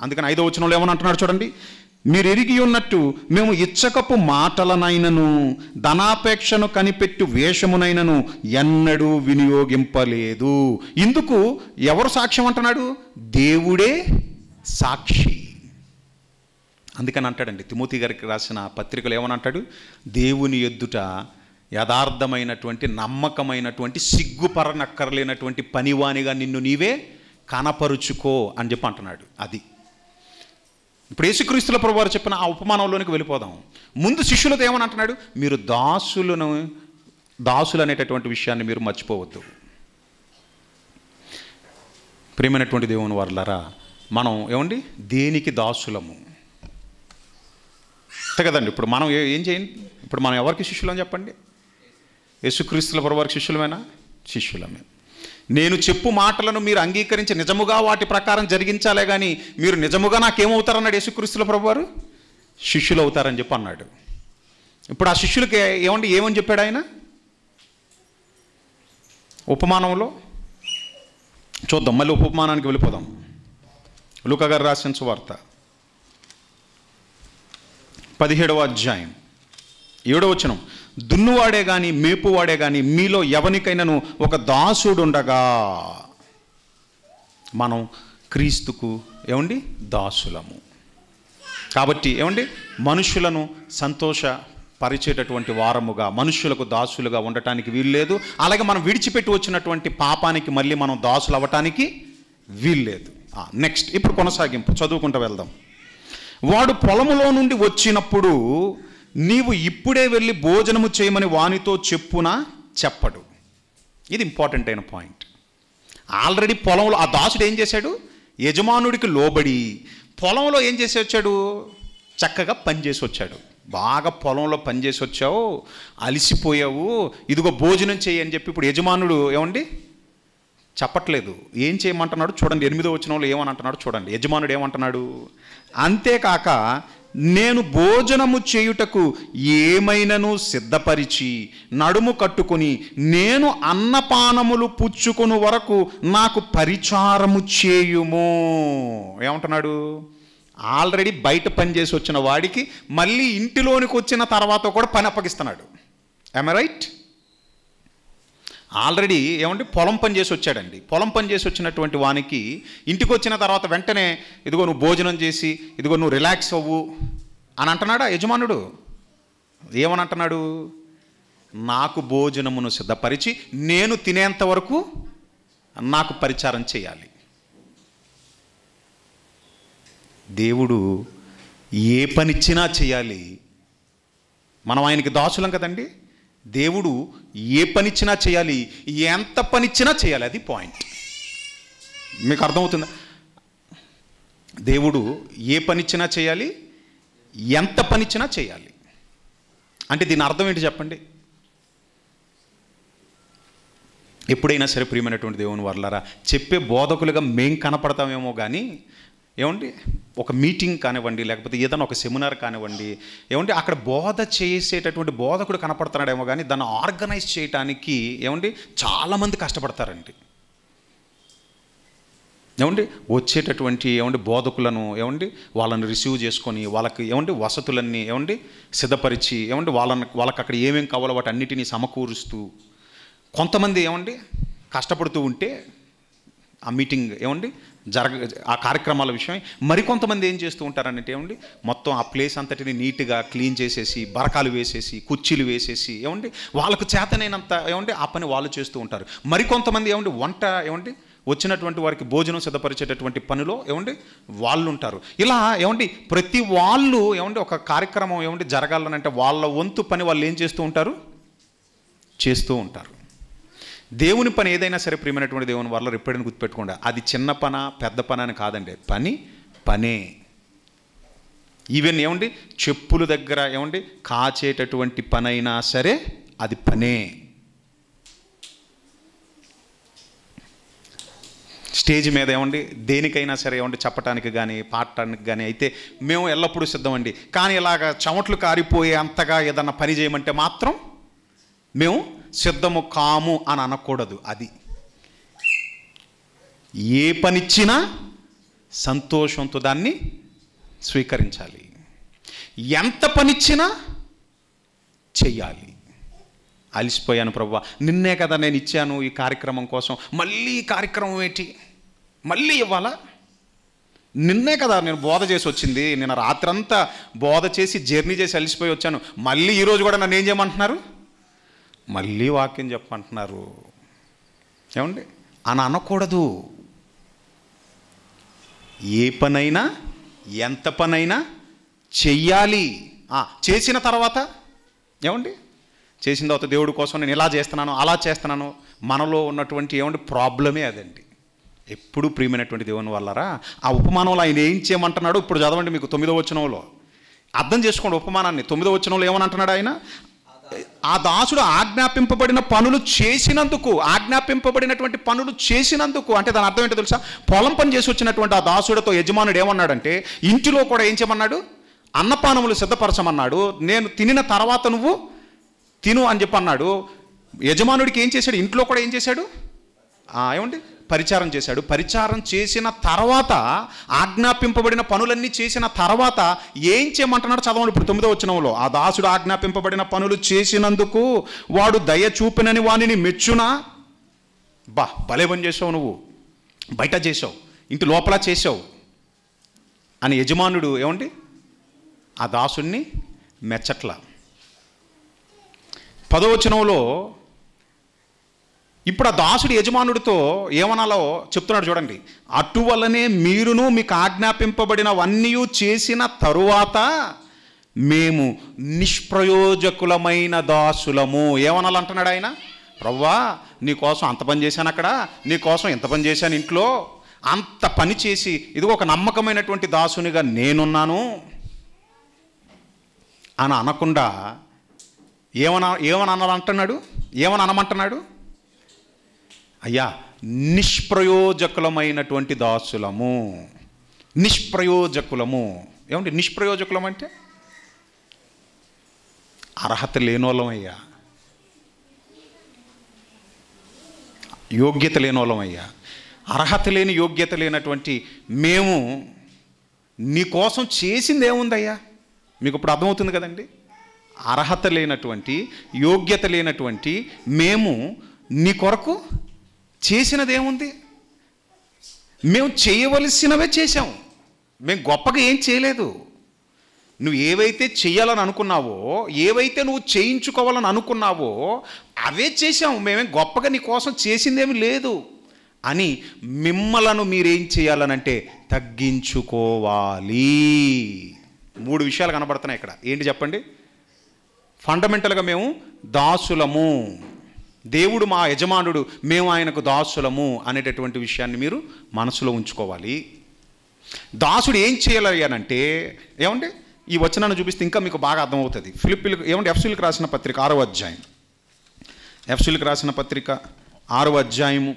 Speaker 1: అందుకని 5వ వచనంలో ఏమని అంటున్నాడు చూడండి. మీరు ఎరిగి ఉన్నట్టు మేము ఇచ్చకపు మాటలనైనను ధనాపేక్షను కనిపెట్టు వేషమునైనను ఎన్నడూ వినియోగింపలేదు. ఇందుకు ఎవరు సాక్ష్యం అంటున్నాడు? దేవుడే సాక్షి. అందుకని అంటాడండి తిమోతి గారికి రాసిన పత్రికలు ఏమని అంటాడు? దేవుని ఎద్దుట యథార్థమైనటువంటి నమ్మకమైనటువంటి సిగ్గుపరనక్కర్లేనటువంటి పనివానిగా నిన్ను నీవే కనపరుచుకో అని చెప్పి అంటున్నాడు. అది ఇప్పుడు యేసుక్రీస్తుల ప్రభువు వారు చెప్పిన ఆ ఉపమానంలోనికి వెళ్ళిపోదాం. ముందు శిష్యులతో ఏమని అంటున్నాడు? మీరు దాసులు అనేటటువంటి విషయాన్ని మీరు మర్చిపోవద్దు. ప్రియమైనటువంటి దేవుని వారలారా, మనం దేనికి దాసులము అంతే కదండి. ఇప్పుడు మనం ఏం చేయండి? ఇప్పుడు మనం ఎవరికి శిష్యులని చెప్పండి? యేసుక్రీస్తుల ప్రభువు వారికి శిష్యులమేనా? శిష్యులమే. నేను చెప్పు మాటలను మీరు అంగీకరించి నిజముగా వాటి ప్రకారం జరిగించాలే కానీ మీరు నిజముగా నాకేమవుతారన్నాడు యేసుక్రీస్తుల ప్రభువారు? శిష్యులు అవుతారని చెప్పి అన్నాడు. ఇప్పుడు ఆ శిష్యులకి ఏమని చెప్పాడు ఆయన ఉపమానంలో? చూద్దాం, మళ్ళీ ఉపమానానికి వెళ్ళిపోదాం. లూకా గారు రాసిన సువార్త 17వ అధ్యాయం 7వ వచనం, దున్నువాడే కానీ మేపువాడే కానీ మీలో ఎవరికైనాను ఒక దాసుడు ఉండగా మనం క్రీస్తుకు దాసులము. కాబట్టి మనుషులను సంతోషపరిచేటటువంటి వారముగా, మనుషులకు దాసులుగా ఉండటానికి వీల్లేదు. అలాగే మనం విడిచిపెట్టి వచ్చినటువంటి పాపానికి మళ్ళీ మనం దాసులు అవ్వటానికి వీల్లేదు. నెక్స్ట్, ఇప్పుడు కొనసాగింపు చదువుకుంటూ వెళ్దాం. వాడు పొలములో నుండి వచ్చినప్పుడు నీవు ఇప్పుడే వెళ్ళి భోజనము చేయమని వానితో చెప్పునా చెప్పడు. ఇది ఇంపార్టెంట్ అయిన పాయింట్. ఆల్రెడీ పొలంలో ఆ దాసుడు ఏం చేశాడు? యజమానుడికి లోబడి పొలంలో ఏం చేసి వచ్చాడు? చక్కగా పనిచేసి వచ్చాడు. బాగా పొలంలో పనిచేసి వచ్చావు, అలిసిపోయావు, ఇదిగో భోజనం చేయి అని చెప్పి ఇప్పుడు యజమానుడు చెప్పట్లేదు. ఏం చేయమంటున్నాడు చూడండి. 8వ వచనంలో ఏమని అంటున్నాడు చూడండి. యజమానుడు ఏమంటున్నాడు? అంతేకాక నేను భోజనము చేయుటకు ఏమైనను సిద్ధపరిచి నడుము కట్టుకొని నేను అన్నపానములు పుచ్చుకొను వరకు నాకు పరిచారము చేయుము. ఏమంటున్నాడు? ఆల్రెడీ బయట పని చేసి వచ్చిన వాడికి మళ్ళీ ఇంటిలోనికి వచ్చిన తర్వాత కూడా పని అప్పగిస్తున్నాడు. Am I right? ఆల్రెడీ పొలం పని చేసి వచ్చాడండి. పొలం పని చేసి వచ్చినటువంటి వానికి ఇంటికి వచ్చిన తర్వాత వెంటనే ఇదిగో నువ్వు భోజనం చేసి ఇదిగో నువ్వు రిలాక్స్ అవ్వు అని అంటున్నాడా యజమానుడు? ఏమని అంటున్నాడు? నాకు భోజనమును సిద్ధపరిచి నేను తినేంత వరకు నాకు పరిచారం చేయాలి. దేవుడు ఏ పనిచ్చినా చేయాలి. మనం ఆయనకి దాసులం కదండి. దేవుడు ఏ పనిచ్చినా చేయాలి, ఎంత పనిచ్చినా చేయాలి. అది పాయింట్. మీకు అర్థమవుతుందా? దేవుడు ఏ పనిచ్చినా చేయాలి, ఎంత పనిచ్చినా చేయాలి. అంటే దీని అర్థం ఏంటి చెప్పండి? ఎప్పుడైనా సరే ప్రియమైనటువంటి దేవుని వారలారా, చెప్పే బోధకులుగా మేం కనపడతామేమో కానీ ఏమండి ఒక మీటింగ్ కానివ్వండి, లేకపోతే ఏదైనా ఒక సెమినార్ కానివ్వండి, ఏమండి అక్కడ బోధ చేసేటటువంటి బోధకుడు కనపడుతున్నాడేమో కానీ దాన్ని ఆర్గనైజ్ చేయడానికి ఏమండి చాలామంది కష్టపడతారండి. ఏమండి వచ్చేటటువంటి ఏమండి బోధకులను ఏమండి వాళ్ళని రిసీవ్ చేసుకొని వాళ్ళకి ఏమండి వసతులన్నీ ఏమండి సిద్ధపరిచి ఏమండి వాళ్ళకి అక్కడ ఏమేమి కావాలో వాటి అన్నిటినీ సమకూరుస్తూ కొంతమంది ఏమండి కష్టపడుతూ ఉంటే ఆ మీటింగ్ ఏమండి ఆ కార్యక్రమాల విషయం మరికొంతమంది ఏం చేస్తూ ఉంటారనంటే ఏమండి మొత్తం ఆ ప్లేస్ అంతటిని నీట్గా క్లీన్ చేసేసి బరకాలు వేసేసి కుర్చీలు వేసేసి ఏమండి వాళ్ళకు చేతనైనంత ఏమండి ఆ పని వాళ్ళు చేస్తూ ఉంటారు. మరికొంతమంది ఏమండి వంట ఏమండి వచ్చినటువంటి వారికి భోజనం సిద్ధపరిచేటటువంటి పనిలో ఏమండి వాళ్ళు ఉంటారు. ఇలా ఏమండి ప్రతి వాళ్ళు ఏమండి ఒక కార్యక్రమం ఏమండి జరగాలనంటే వాళ్ళ వంతు పని వాళ్ళు ఏం చేస్తూ ఉంటారు. దేవుని పని ఏదైనా సరే ప్రియమైనటువంటి దేవుని వల్ల ఎప్పుడైనా గుర్తుపెట్టుకోండి, అది చిన్న పన పెద్ద పని అని కాదండి, పనే. ఈవెన్ ఏమండి చెప్పుల దగ్గర ఏమండి కాచేటటువంటి పని అయినా సరే అది పనే. స్టేజ్ మీద ఏమండి దేనికైనా సరే ఏమండి చెప్పటానికి కానీ పాడటానికి కానీ అయితే మేము ఎల్లప్పుడూ సిద్ధమండి. కానీ ఇలాగ చెమట్లు కారిపోయే అంతగా ఏదన్నా పని చేయమంటే మాత్రం మేము సిద్ధము కాము అని అనకూడదు. అది ఏ పనిచ్చినా సంతోషంతో దాన్ని స్వీకరించాలి. ఎంత పనిచ్చినా చెయ్యాలి. అలసిపోయాను ప్రభువా, నిన్నే కదా నేను ఇచ్చాను ఈ కార్యక్రమం కోసం, మళ్ళీ ఈ కార్యక్రమం ఏంటి, మళ్ళీ ఇవ్వాలా? నిన్నే కదా నేను బోధ చేసి వచ్చింది, నేను రాత్రంతా బోధ చేసి జర్నీ చేసి అలసిపోయి వచ్చాను, మళ్ళీ ఈరోజు కూడా నన్ను ఏం చేయమంటున్నారు, మళ్ళీ వాక్యం చెప్పమంటున్నారు. ఏమండి అని అనకూడదు. ఏ పనైనా ఎంత పనైనా చెయ్యాలి. చేసిన తర్వాత ఏమండి చేసిన తర్వాత దేవుడి కోసం నేను ఇలా చేస్తున్నాను అలా చేస్తున్నాను, మనలో ఉన్నటువంటి ఏమండి ప్రాబ్లమే అదండి. ఎప్పుడు ప్రియమైనటువంటి దేవుని వల్లరా ఆ ఉపమానంలో ఆయన ఏం చేయమంటున్నాడు ఇప్పుడు చదవండి. మీకు 9వ వచనంలో అర్థం చేసుకోండి ఉపమానాన్ని. 9వ వచనంలో ఏమని ఆయన, ఆ దాసుడు ఆజ్ఞాపింపబడిన పనులు చేసినందుకు అంటే దాని అర్థం ఏంటో తెలుసా? పొలం పని చేసి వచ్చినటువంటి ఆ దాసుడితో యజమానుడు ఏమన్నాడంటే ఇంటిలో కూడా ఏం చేయమన్నాడు, అన్నపానములు సిద్ధపరచమన్నాడు, నేను తినిన తర్వాత నువ్వు తిను అని చెప్పి అన్నాడు. యజమానుడికి ఏం చేశాడు, ఇంట్లో కూడా ఏం చేశాడు, ఏమండి పరిచారం చేశాడు. పరిచారం చేసిన తర్వాత ఆజ్ఞాపింపబడిన పనులన్నీ చేసిన తర్వాత ఏం చేయమంటున్నాడు చదవండి ఇప్పుడు 9వ వచనంలో. ఆ దాసుడు ఆజ్ఞాపింపబడిన పనులు చేసినందుకు వాడు దయ చూపినని వానిని మెచ్చునా. భలే పని చేసావు, నువ్వు బయట చేసావు, ఇంటి లోపల చేసావు అని యజమానుడు ఏమండి ఆ దాసుడిని మెచ్చట్లా. 10వ వచనంలో ఇప్పుడు ఆ దాసుడు యజమానుడితో ఏమనాలో చెప్తున్నాడు చూడండి. అటువలనే మీరును మీకు ఆజ్ఞాపింపబడినవన్నీ చేసిన తరువాత మేము నిష్ప్రయోజకులమైన దాసులము. ఏమనాలంటున్నాడు ఆయన, ప్రభువా నీకోసం అంత పని చేశాను, అక్కడ నీకోసం ఎంత పని చేశాను, ఇంట్లో అంత పని చేసి ఇదిగో ఒక నమ్మకమైనటువంటి దాసునిగా నేనున్నాను అని అనకుండా ఏమని అనమంటున్నాడు, అయ్యా నిష్ప్రయోజకులమైనటువంటి దాసులము. ఏమంటే నిష్ప్రయోజకులం అంటే అర్హత లేనోళ్ళమయ్యా, యోగ్యత లేనోళ్ళమయ్యా. అర్హత లేని యోగ్యత లేనటువంటి మేము నీకోసం చేసింది ఏముందయ్యా? మీకు ఇప్పుడు అర్థమవుతుంది కదండి. అర్హత లేనటువంటి యోగ్యత లేనటువంటి మేము నీ కొరకు చేసినది ఏముంది? మేము చేయవలసినవే చేసాము, మేము గొప్పగా ఏం చేయలేదు. నువ్వు ఏవైతే చెయ్యాలని అనుకున్నావో, ఏవైతే నువ్వు చేయించుకోవాలని అనుకున్నావో అవే చేసాము, మేమేం గొప్పగా నీ కోసం చేసిందేమి లేదు అని మిమ్మలను మీరేం చేయాలనంటే తగ్గించుకోవాలి. 3 విషయాలు కనబడుతున్నాయి ఇక్కడ. ఏంటి చెప్పండి? ఫండమెంటల్గా మేము దాసులము, దేవుడు మా యజమానుడు, మేము ఆయనకు దాసులము అనేటటువంటి విషయాన్ని మీరు మనసులో ఉంచుకోవాలి. దాసుడు ఏం చేయాలయ్యానంటే ఏమంటే ఈ వచనాన్ని చూపిస్తే ఇంకా మీకు బాగా అర్థమవుతుంది. ఫిలిప్పీలకు ఏమంటే ఎఫ్సీలకు రాసిన పత్రిక 6వ అధ్యాయం, ఎఫ్సీలకు రాసిన పత్రిక 6వ అధ్యాయము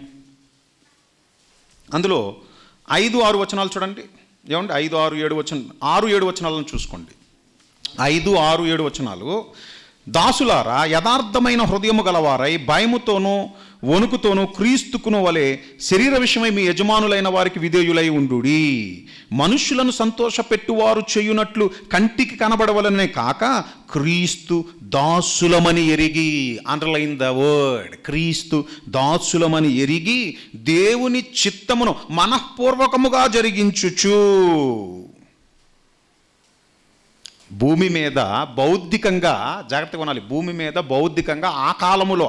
Speaker 1: అందులో 5, 6 వచనాలు చూడండి. ఏమండి 5, 6, 7 వచనం 6, 7 వచనాలను చూసుకోండి. 5, 6, 7 వచనాలు. దాసులారా, యథార్థమైన హృదయము గలవారై భయముతోనూ వణుకుతోనూ క్రీస్తుకును వలె శరీర విషయమై మీ యజమానులైన వారికి విధేయులై ఉండుడి. మనుష్యులను సంతోషపెట్టువారు చేయునట్లు కంటికి కనబడవలనే కాక క్రీస్తు దాసులమని ఎరిగి, అండర్లైన్ ద వర్డ్, క్రీస్తు దాసులమని ఎరిగి దేవుని చిత్తమును మనఃపూర్వకముగా జరిగించుచు. భూమి మీద బౌద్ధికంగా జాగ్రత్తగా ఉండాలి. భూమి మీద బౌద్ధికంగా ఆ కాలములో,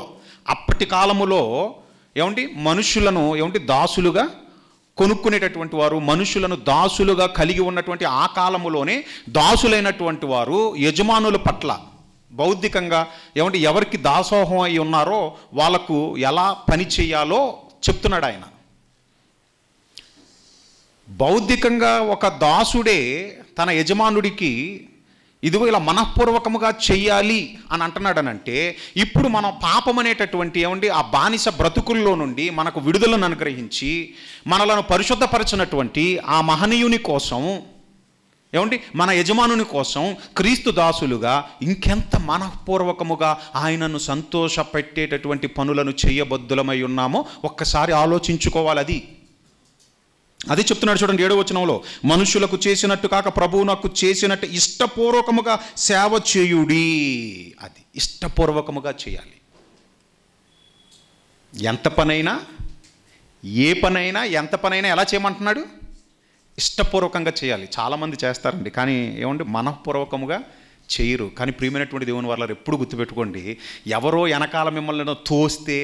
Speaker 1: అప్పటి కాలములో ఏమండి మనుషులను దాసులుగా కొనుక్కునేటటువంటి వారు, మనుషులను దాసులుగా కలిగి ఉన్నటువంటి ఆ కాలములోనే దాసులైనటువంటి వారు యజమానుల పట్ల బౌద్ధికంగా ఎవరికి దాసోహం అయి ఉన్నారో వాళ్ళకు ఎలా పని చేయాలో చెప్తున్నాడు ఆయన. బౌద్ధికంగా ఒక దాసుడే తన యజమానుడికి ఇదిగో ఇలా మనఃపూర్వకముగా చెయ్యాలి అని అంటున్నాడనంటే, ఇప్పుడు మనం పాపం అనేటటువంటి ఆ బానిస బ్రతుకుల్లో నుండి మనకు విడుదలను అనుగ్రహించి మనలను పరిశుద్ధపరచినటువంటి ఆ మహనీయుని కోసం మన యజమానుని కోసం క్రీస్తు దాసులుగా ఇంకెంత మనఃపూర్వకముగా ఆయనను సంతోషపెట్టేటటువంటి పనులను చేయబద్దులమై ఉన్నామో ఒక్కసారి ఆలోచించుకోవాలి. అది చెప్తున్నాడు చూడండి 7వ వచనంలో, మనుషులకు చేసినట్టు కాక ప్రభువు నాకు చేసినట్టు ఇష్టపూర్వకముగా సేవ చేయుడి. అది ఇష్టపూర్వకముగా చేయాలి. ఎంత పనైనా, ఏ పనైనా, ఎంత పనైనా ఎలా చేయమంటున్నాడు? ఇష్టపూర్వకంగా చేయాలి. చాలామంది చేస్తారండి, కానీ మనఃపూర్వకముగా చేయరు. కానీ ప్రియమైనటువంటి దేవుని వారు ఎప్పుడు గుర్తుపెట్టుకోండి, ఎవరో వెనకాల మిమ్మల్ని తోస్తే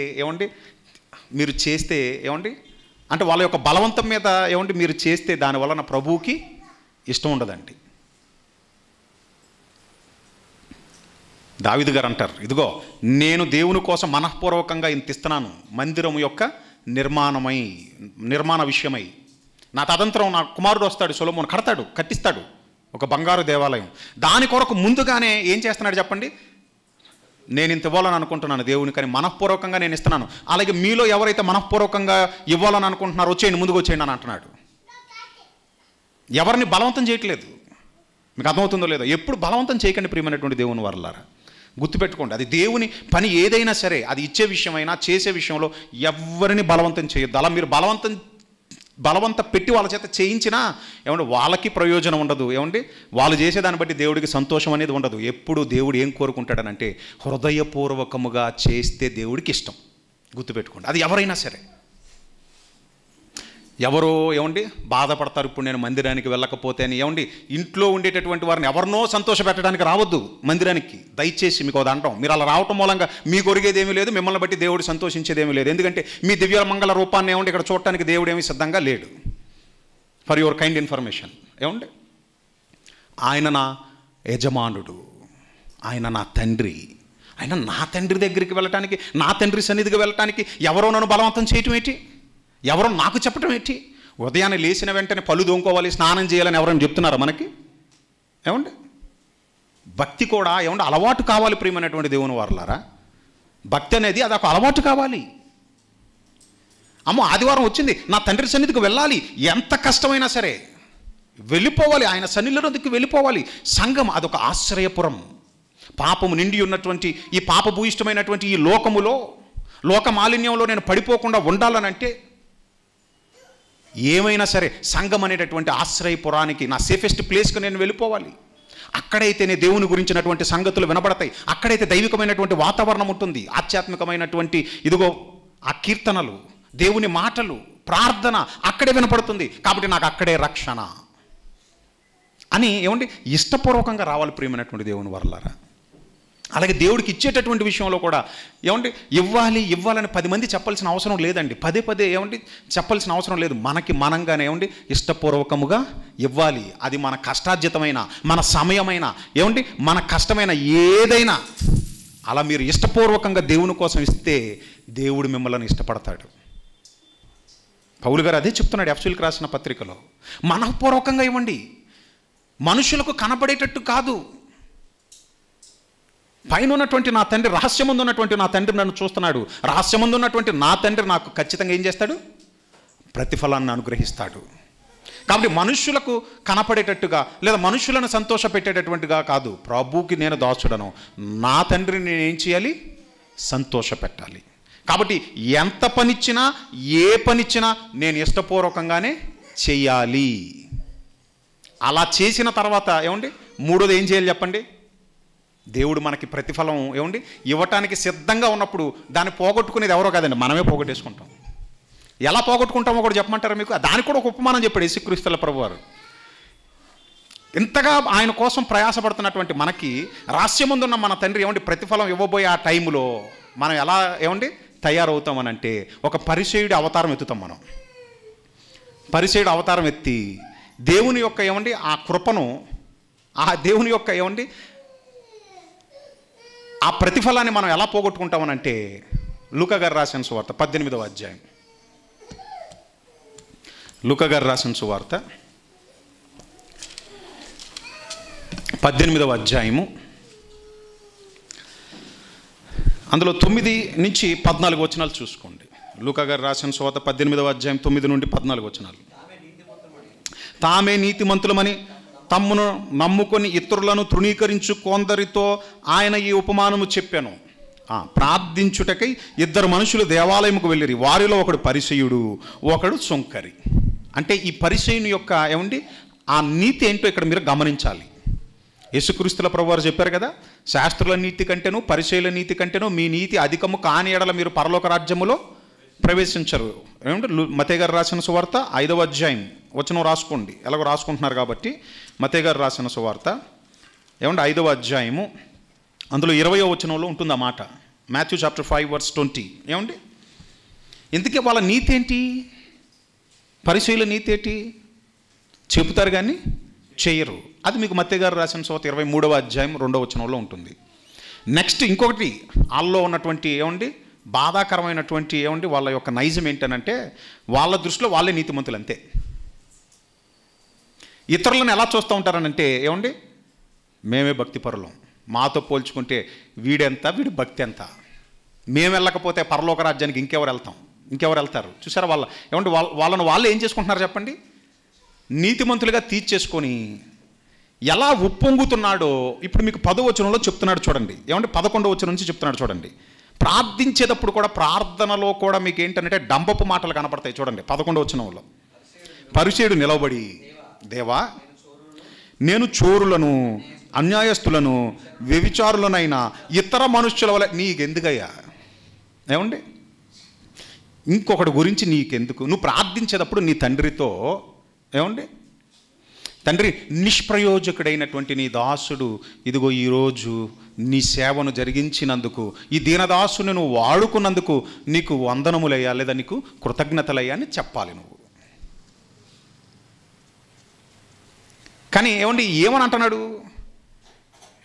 Speaker 1: మీరు చేస్తే అంటే వాళ్ళ యొక్క బలవంతం మీద మీరు చేస్తే దానివలన ప్రభువుకి ఇష్టం ఉండదండి. దావీదు గారు అంటారు, ఇదిగో నేను దేవుని కోసం మనఃపూర్వకంగా ఇంత ఇస్తున్నాను, మందిరం యొక్క నిర్మాణ విషయమై. నా తదంతరం నా కుమారుడు వస్తాడు, సొలొమోను కట్టిస్తాడు ఒక బంగారు దేవాలయం. దాని కొరకు ముందుగానే ఏం చేస్తున్నాడు చెప్పండి? నేను ఇంత ఇవ్వాలని అనుకుంటున్నాను దేవుని, కానీ మనఃపూర్వకంగా నేను ఇస్తున్నాను. అలాగే మీలో ఎవరైతే మనఃపూర్వకంగా ఇవ్వాలని అనుకుంటున్నారో వచ్చేయండి, ముందుకు వచ్చేయండి అని అంటున్నాడు. ఎవరిని బలవంతం చేయట్లేదు. మీకు అర్థమవుతుందో లేదో? ఎప్పుడు బలవంతం చేయకండి ప్రియమైనటువంటి దేవుని వారలారా. గుర్తుపెట్టుకోండి, అది దేవుని పని ఏదైనా సరే, అది ఇచ్చే విషయమైనా చేసే విషయంలో ఎవరిని బలవంతం చేయొద్దు. అలా మీరు బలవంత పెట్టి వాళ్ళ చేత చేయించినా వాళ్ళకి ప్రయోజనం ఉండదు. వాళ్ళు చేసేదాన్ని బట్టి దేవుడికి సంతోషం అనేది ఉండదు. ఎప్పుడు దేవుడు ఏం కోరుకుంటాడనంటే హృదయపూర్వకముగా చేస్తే దేవుడికి ఇష్టం. గుర్తుపెట్టుకోండి, అది ఎవరైనా సరే. ఎవరో బాధపడతారు, ఇప్పుడు నేను మందిరానికి వెళ్ళకపోతే అని. ఇంట్లో ఉండేటటువంటి వారిని ఎవరినో సంతోషపెట్టడానికి రావద్దు మందిరానికి. దయచేసి మీకు అది అంటాం, మీరు అలా రావటం మూలంగా మీకు ఒరిగేదేమీ లేదు, మిమ్మల్ని బట్టి దేవుడు సంతోషించేదేమీ లేదు. ఎందుకంటే మీ దివ్య మంగళ రూపాన్ని ఇక్కడ చూడటానికి దేవుడు ఏమీ సిద్ధంగా లేడు. For your kind information. ఆయన నా యజమానుడు, ఆయన నా తండ్రి. ఆయన నా తండ్రి దగ్గరికి వెళ్ళటానికి, నా తండ్రి సన్నిధికి వెళ్ళటానికి ఎవరో నన్ను బలవంతం చేయటం ఏంటి? ఎవరో నాకు చెప్పటం ఏంటి? ఉదయాన్నే లేచిన వెంటనే పళ్ళు దోముకోవాలి, స్నానం చేయాలని ఎవరైనా చెప్తున్నారా మనకి? భక్తి కూడా అలవాటు కావాలి ప్రియమైనటువంటి దేవుని వారలారా. భక్తి అనేది అది ఒక అలవాటు కావాలి. ఆదివారం వచ్చింది, నా తండ్రి సన్నిధికి వెళ్ళాలి, ఎంత కష్టమైనా సరే వెళ్ళిపోవాలి, ఆయన సన్నిధిలోకి వెళ్ళిపోవాలి. సంఘం అదొక ఆశ్రయపురం. పాపము నిండి ఉన్నటువంటి ఈ పాపభూయిష్టమైనటువంటి ఈ లోకములో, లోక మాలిన్యంలో నేను పడిపోకుండా ఉండాలనంటే ఏమైనా సరే సంఘం అనేటటువంటి ఆశ్రయపురానికి, నా సేఫెస్ట్ ప్లేస్కి నేను వెళ్ళిపోవాలి. అక్కడైతేనే దేవుని గురించినటువంటి సంగతులు వినబడతాయి, అక్కడైతే దైవికమైనటువంటి వాతావరణం ఉంటుంది, ఆధ్యాత్మికమైనటువంటి ఆ కీర్తనలు, దేవుని మాటలు, ప్రార్థన అక్కడే వినపడుతుంది. కాబట్టి నాకు అక్కడే రక్షణ అని ఇష్టపూర్వకంగా రావాలి ప్రియమైనటువంటి దేవుని వారలారా. అలాగే దేవుడికి ఇచ్చేటటువంటి విషయంలో కూడా ఇవ్వాలని 10 మంది చెప్పాల్సిన అవసరం లేదండి. పదే చెప్పాల్సిన అవసరం లేదు. మనంగానే ఇష్టపూర్వకముగా ఇవ్వాలి. అది మన కష్టార్జితమైన, మన సమయమైన, మన కష్టమైన ఏదైనా అలా మీరు ఇష్టపూర్వకంగా దేవుని కోసం ఇస్తే దేవుడు మిమ్మల్ని ఇష్టపడతాడు. పౌలు గారు అదే చెప్తున్నాడు ఎఫెసీయులకు రాసిన పత్రికలో. మనఃపూర్వకంగా ఇవ్వండి, మనుషులకు కనబడేటట్టు కాదు. పైన ఉన్నటువంటి నా తండ్రి, రహస్యమందు ఉన్నటువంటి నా తండ్రి నన్ను చూస్తున్నాడు. రహస్యమందు ఉన్నటువంటి నా తండ్రి నాకు ఖచ్చితంగా ఏం చేస్తాడు? ప్రతిఫలాన్ని అనుగ్రహిస్తాడు. కాబట్టి మనుష్యులకు కనపడేటట్టుగా లేదా మనుషులను సంతోషపెట్టేటటువంటిగా కాదు, ప్రభువుకి నేను దాసుడను, నా తండ్రిని నేనేం చేయాలి, సంతోషపెట్టాలి. కాబట్టి ఎంత పనిచ్చినా ఏ పనిచ్చినా నేను ఇష్టపూర్వకంగానే చెయ్యాలి. అలా చేసిన తర్వాత ఏమండి మూడోది ఏం చేయాలి చెప్పండి, దేవుడు మనకి ప్రతిఫలం ఏమండి ఇవ్వటానికి సిద్ధంగా ఉన్నప్పుడు దాన్ని పోగొట్టుకునేది ఎవరో కాదండి, మనమే పోగొట్టేసుకుంటాం. ఎలా పోగొట్టుకుంటామో కూడా చెప్పమంటారా మీకు? దానికి కూడా ఒక ఉపమానం చెప్పాడు యేసుక్రీస్తుల ప్రభువారు. ఇంతగా ఆయన కోసం ప్రయాసపడుతున్నటువంటి మనకి రహస్యముందున్న మన తండ్రి ఏమండి ప్రతిఫలం ఇవ్వబోయే ఆ టైంలో మనం ఎలా ఏమండి తయారవుతామనంటే ఒక పరిసయ్యుడి అవతారం ఎత్తుతాం. మనం పరిసయ్యుడి అవతారం ఎత్తి దేవుని యొక్క ఏమండి ఆ కృపను, ఆ దేవుని యొక్క ఏమండి ఆ ప్రతిఫలాన్ని మనం ఎలా పోగొట్టుకుంటామనంటే లూకా గారు రాసిన సువార్త 18వ అధ్యాయం, లూకా గారు రాసిన సువార్త 18వ అధ్యాయము, అందులో 9 నుంచి 14 వచనాలు చూసుకోండి. లూకా గారు రాసిన సువార్త 18వ అధ్యాయం 9 నుండి 14 వచనాలు. తామే నీతిమంతులమని తమ్మును నమ్ముకొని ఇతరులను తృణీకరించు కొందరితో ఆయన ఈ ఉపమానము చెప్పాను. ప్రార్థించుటకై 2 మనుషులు దేవాలయముకు వెళ్ళిరి. వారిలో ఒకడు పరిసయ్యుడు, ఒకడు సుంకరి. అంటే ఈ పరిసయ్యుని యొక్క ఏమండి ఆ నీతి ఏంటో ఇక్కడ మీరు గమనించాలి. యేసుక్రీస్తుల ప్రభువారు చెప్పారు కదా, శాస్త్రుల నీతి కంటేను పరిసయ్యుల నీతి కంటేను మీ నీతి అధికము కాని ఎడల మీరు పరలోక రాజ్యములో ప్రవేశించరు. ఏమంటే మత్తయి గారు రాసిన సువార్త 5వ అధ్యాయం వచనం రాసుకోండి, ఎలాగో రాసుకుంటున్నారు కాబట్టి. మత్తయి గారు రాసిన సువార్త ఏమంటే 5వ అధ్యాయము అందులో 20వ వచనంలో ఉంటుంది ఆ మాట. మాథ్యూ చాప్టర్ 5:20 ఏమండి ఇంతకీ వాళ్ళ నీతి ఏంటి, పరిసయ్యుల నీతి ఏంటి చెబుతారు కానీ చేయరు. అది మీకు మత్తయి గారు రాసిన సువార్త 23వ అధ్యాయం 2వ వచనంలో ఉంటుంది. నెక్స్ట్ ఇంకొకటి వాళ్ళలో ఉన్నటువంటి ఏమండి బాధాకరమైనటువంటి ఏమండి వాళ్ళ యొక్క నైజం ఏంటనంటే వాళ్ళ దృష్టిలో వాళ్ళే నీతిమంతులు అంతే. ఇతరులను ఎలా చూస్తూ ఉంటారనంటే ఏమండి మేమే భక్తిపరులం, మాతో పోల్చుకుంటే వీడెంత వీడి భక్తి ఎంత, మేము వెళ్ళకపోతే పరలోక రాజ్యానికి ఇంకెవరు వెళ్తారు చూసారా. ఏమంటే వాళ్ళను వాళ్ళు ఏం చేసుకుంటున్నారు చెప్పండి, నీతిమంతులుగా తీర్చేసుకొని ఎలా ఉప్పొంగుతున్నాడో ఇప్పుడు మీకు 10వ వచనంలో చెప్తున్నాడు చూడండి. ఏమంటే 11వ వచనం నుంచి చెప్తున్నాడు చూడండి. ప్రార్థించేటప్పుడు కూడా ప్రార్థనలో కూడా మీకు ఏంటంటే డంబపు మాటలు కనపడతాయి చూడండి. 11వ వచనంలో పరిసయ్యుడు నిలబడి, దేవా నేను చోరులను అన్యాయస్తులను వ్యభిచారులనైనా ఇతర మనుష్యుల వల్ల నీకెందుకయ్యా, ఏమండి ఇంకొకటి గురించి నీకెందుకు, నువ్వు ప్రార్థించేటప్పుడు నీ తండ్రితో ఏమండి తండ్రి నిష్ప్రయోజకుడైనటువంటి నీ దాసుడు ఇదిగో ఈరోజు నీ సేవను జరిగించినందుకు ఈ దీనదాసుని నువ్వు వాడుకున్నందుకు నీకు వందనములయ్యా లేదా నీకు కృతజ్ఞతలయ్యా అని చెప్పాలి నువ్వు. కానీ ఏమని అంటున్నాడు,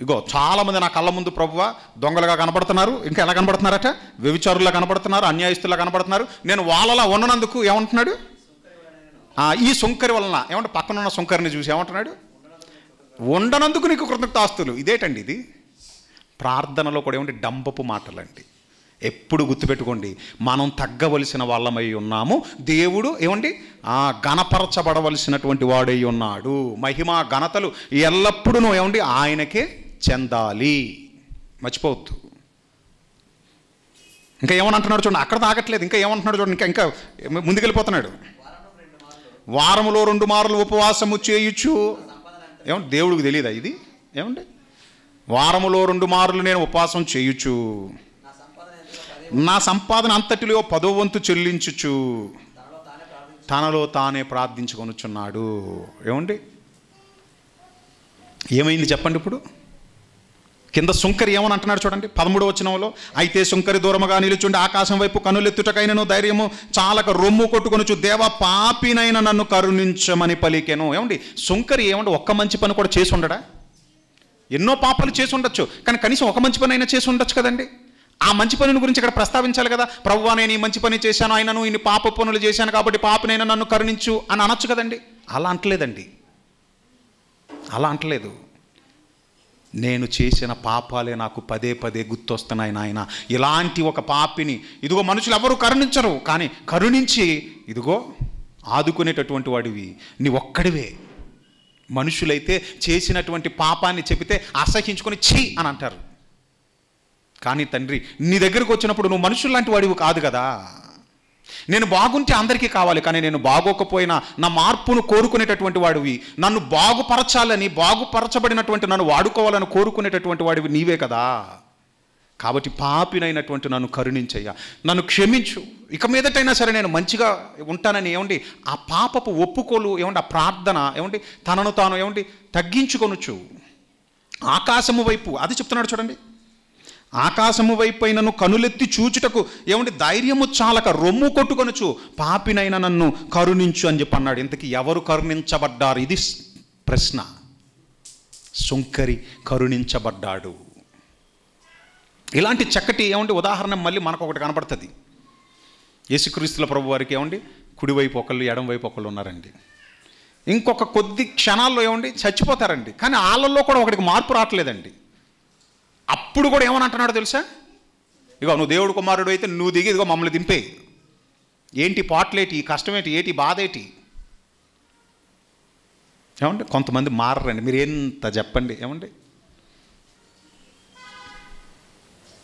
Speaker 1: ఇగో చాలామంది నా కళ్ళ ముందు ప్రభువా దొంగలుగా కనపడుతున్నారు, ఇంకా ఎలా కనపడుతున్నారట, వ్యభిచారులా కనపడుతున్నారు, అన్యాయస్తులా కనపడుతున్నారు, నేను వాళ్ళలా ఉన్ననందుకు ఏమంటున్నాడు, ఈ సుంకరి వలన ఏమంటే పక్కనున్న సుంకరిని చూసి ఏమంటున్నాడు, ఉండనందుకు నీకు కృతజ్ఞతాస్తులు. ఇదేటండి ఇది ప్రార్థనలో కూడా ఏమంటే డంబపు మాటలండి. ఎప్పుడు గుర్తుపెట్టుకోండి, మనం తగ్గవలసిన వాళ్ళమై ఉన్నాము, దేవుడు ఏమండి గణపరచబడవలసినటువంటి వాడై ఉన్నాడు. మహిమ ఘనతలు ఎల్లప్పుడూ ఏమండి ఆయనకే చెందాలి, మర్చిపోవద్దు. ఇంకా ఏమని అంటున్నాడు చూడండి, అక్కడ తాగట్లేదు, ఇంకా ఏమంటున్నాడు చూడండి, ఇంకా ముందుకెళ్ళిపోతున్నాడు. వారములో 2 మార్లు ఉపవాసము చేయుచు, ఏమంటే దేవుడికి తెలియదా ఇది, ఏమండి వారములో 2 మార్లు నేను ఉపవాసం చేయుచు నా సంపాదన అంతటిలో 10వ వంతు చెల్లించుచు తనలో తానే ప్రార్థించుకొనుచున్నాడు. ఏమండి ఏమైంది చెప్పండి. ఇప్పుడు కింద సుంకరి ఏమని అంటున్నాడు చూడండి 13వ వచనంలో, అయితే సుంకరి దూరముగా నిలుచుండి ఆకాశం వైపు కనులెత్తుటకైనను ధైర్యము చాలక రొమ్ము కొట్టుకొనుచు దేవా పాపినైన నన్ను కరుణించమని పలికెను. ఏమండి సుంకరి ఏమంటే ఒక్క మంచి పని కూడా చేసి ఉండడా, ఎన్నో పాపాలు చేసి ఉండొచ్చు, కానీ కనీసం ఒక మంచి పని అయినా చేసి ఉండొచ్చు కదండి. ఆ మంచి పనుల గురించి ఇక్కడ ప్రస్తావించాలి కదా. ప్రభువా నేను ఈ మంచి పని చేశాను, ఆయనను ఇన్ని పాప పనులు చేశాను కాబట్టి పాపినైనా నన్ను కరుణించు అని అనొచ్చు కదండి. అలా అంటలేదండి, అలా అంటలేదు. నేను చేసిన పాపాలే నాకు పదే పదే గుర్తొస్తున్నాయి నాయన, ఇలాంటి ఒక పాపిని ఇదిగో మనుషులు ఎవరు కరుణించరు, కానీ కరుణించి ఇదిగో ఆదుకునేటటువంటి వాడివి నీ ఒక్కడివే. మనుషులైతే చేసినటువంటి పాపాన్ని చెబితే అసహించుకొని ఛీ అని అంటారు. కానీ తండ్రి నీ దగ్గరకు వచ్చినప్పుడు నువ్వు మనుషుల్లాంటి వాడివి కాదు కదా. నేను బాగుంటే అందరికీ కావాలి, కానీ నేను బాగోకపోయినా నా మార్పును కోరుకునేటటువంటి వాడివి, నన్ను బాగుపరచాలని, బాగుపరచబడినటువంటి నన్ను వాడుకోవాలని కోరుకునేటటువంటి వాడివి నీవే కదా. కాబట్టి పాపినైనటువంటి నన్ను కరుణించయ్యా, నన్ను క్షమించు, ఇక మీదటైనా సరే నేను మంచిగా ఉంటానని ఆ పాపపు ఒప్పుకోలు ఆ ప్రార్థన తనను తాను తగ్గించుకొనొచ్చు. ఆకాశము వైపు అది చెప్తున్నాడు చూడండి. ఆకాశము వైపు అయినను కనులెత్తి చూచుటకు ధైర్యము చాలక రొమ్ము కొట్టుకొనొచ్చు, పాపినైనా నన్ను కరుణించు అని చెప్పి అన్నాడు. ఇంతకీ ఎవరు కరుణించబడ్డారు? ఇది ప్రశ్న. సుంకరి కరుణించబడ్డాడు. ఇలాంటి చక్కటి ఉదాహరణ మళ్ళీ మనకు ఒకటి కనపడుతుంది. యేసుక్రీస్తుల ప్రభు వారికి కుడివైపు ఒకళ్ళు, ఎడంవైపు ఒకళ్ళు ఉన్నారండి. ఇంకొక కొద్ది క్షణాల్లో చచ్చిపోతారండి. కానీ వాళ్ళల్లో కూడా ఒకటికి మార్పు రావట్లేదండి. అప్పుడు కూడా ఏమని అంటున్నాడో తెలుసా? ఇగో నువ్వు దేవుడు కుమారుడు అయితే నువ్వు దిగి ఇదిగో మమ్మల్ని దింపే. ఏంటి పాటలేటి, కష్టమేంటి, ఏటి బాధ ఏంటి? కొంతమంది మారరండి, మీరు ఎంత చెప్పండి.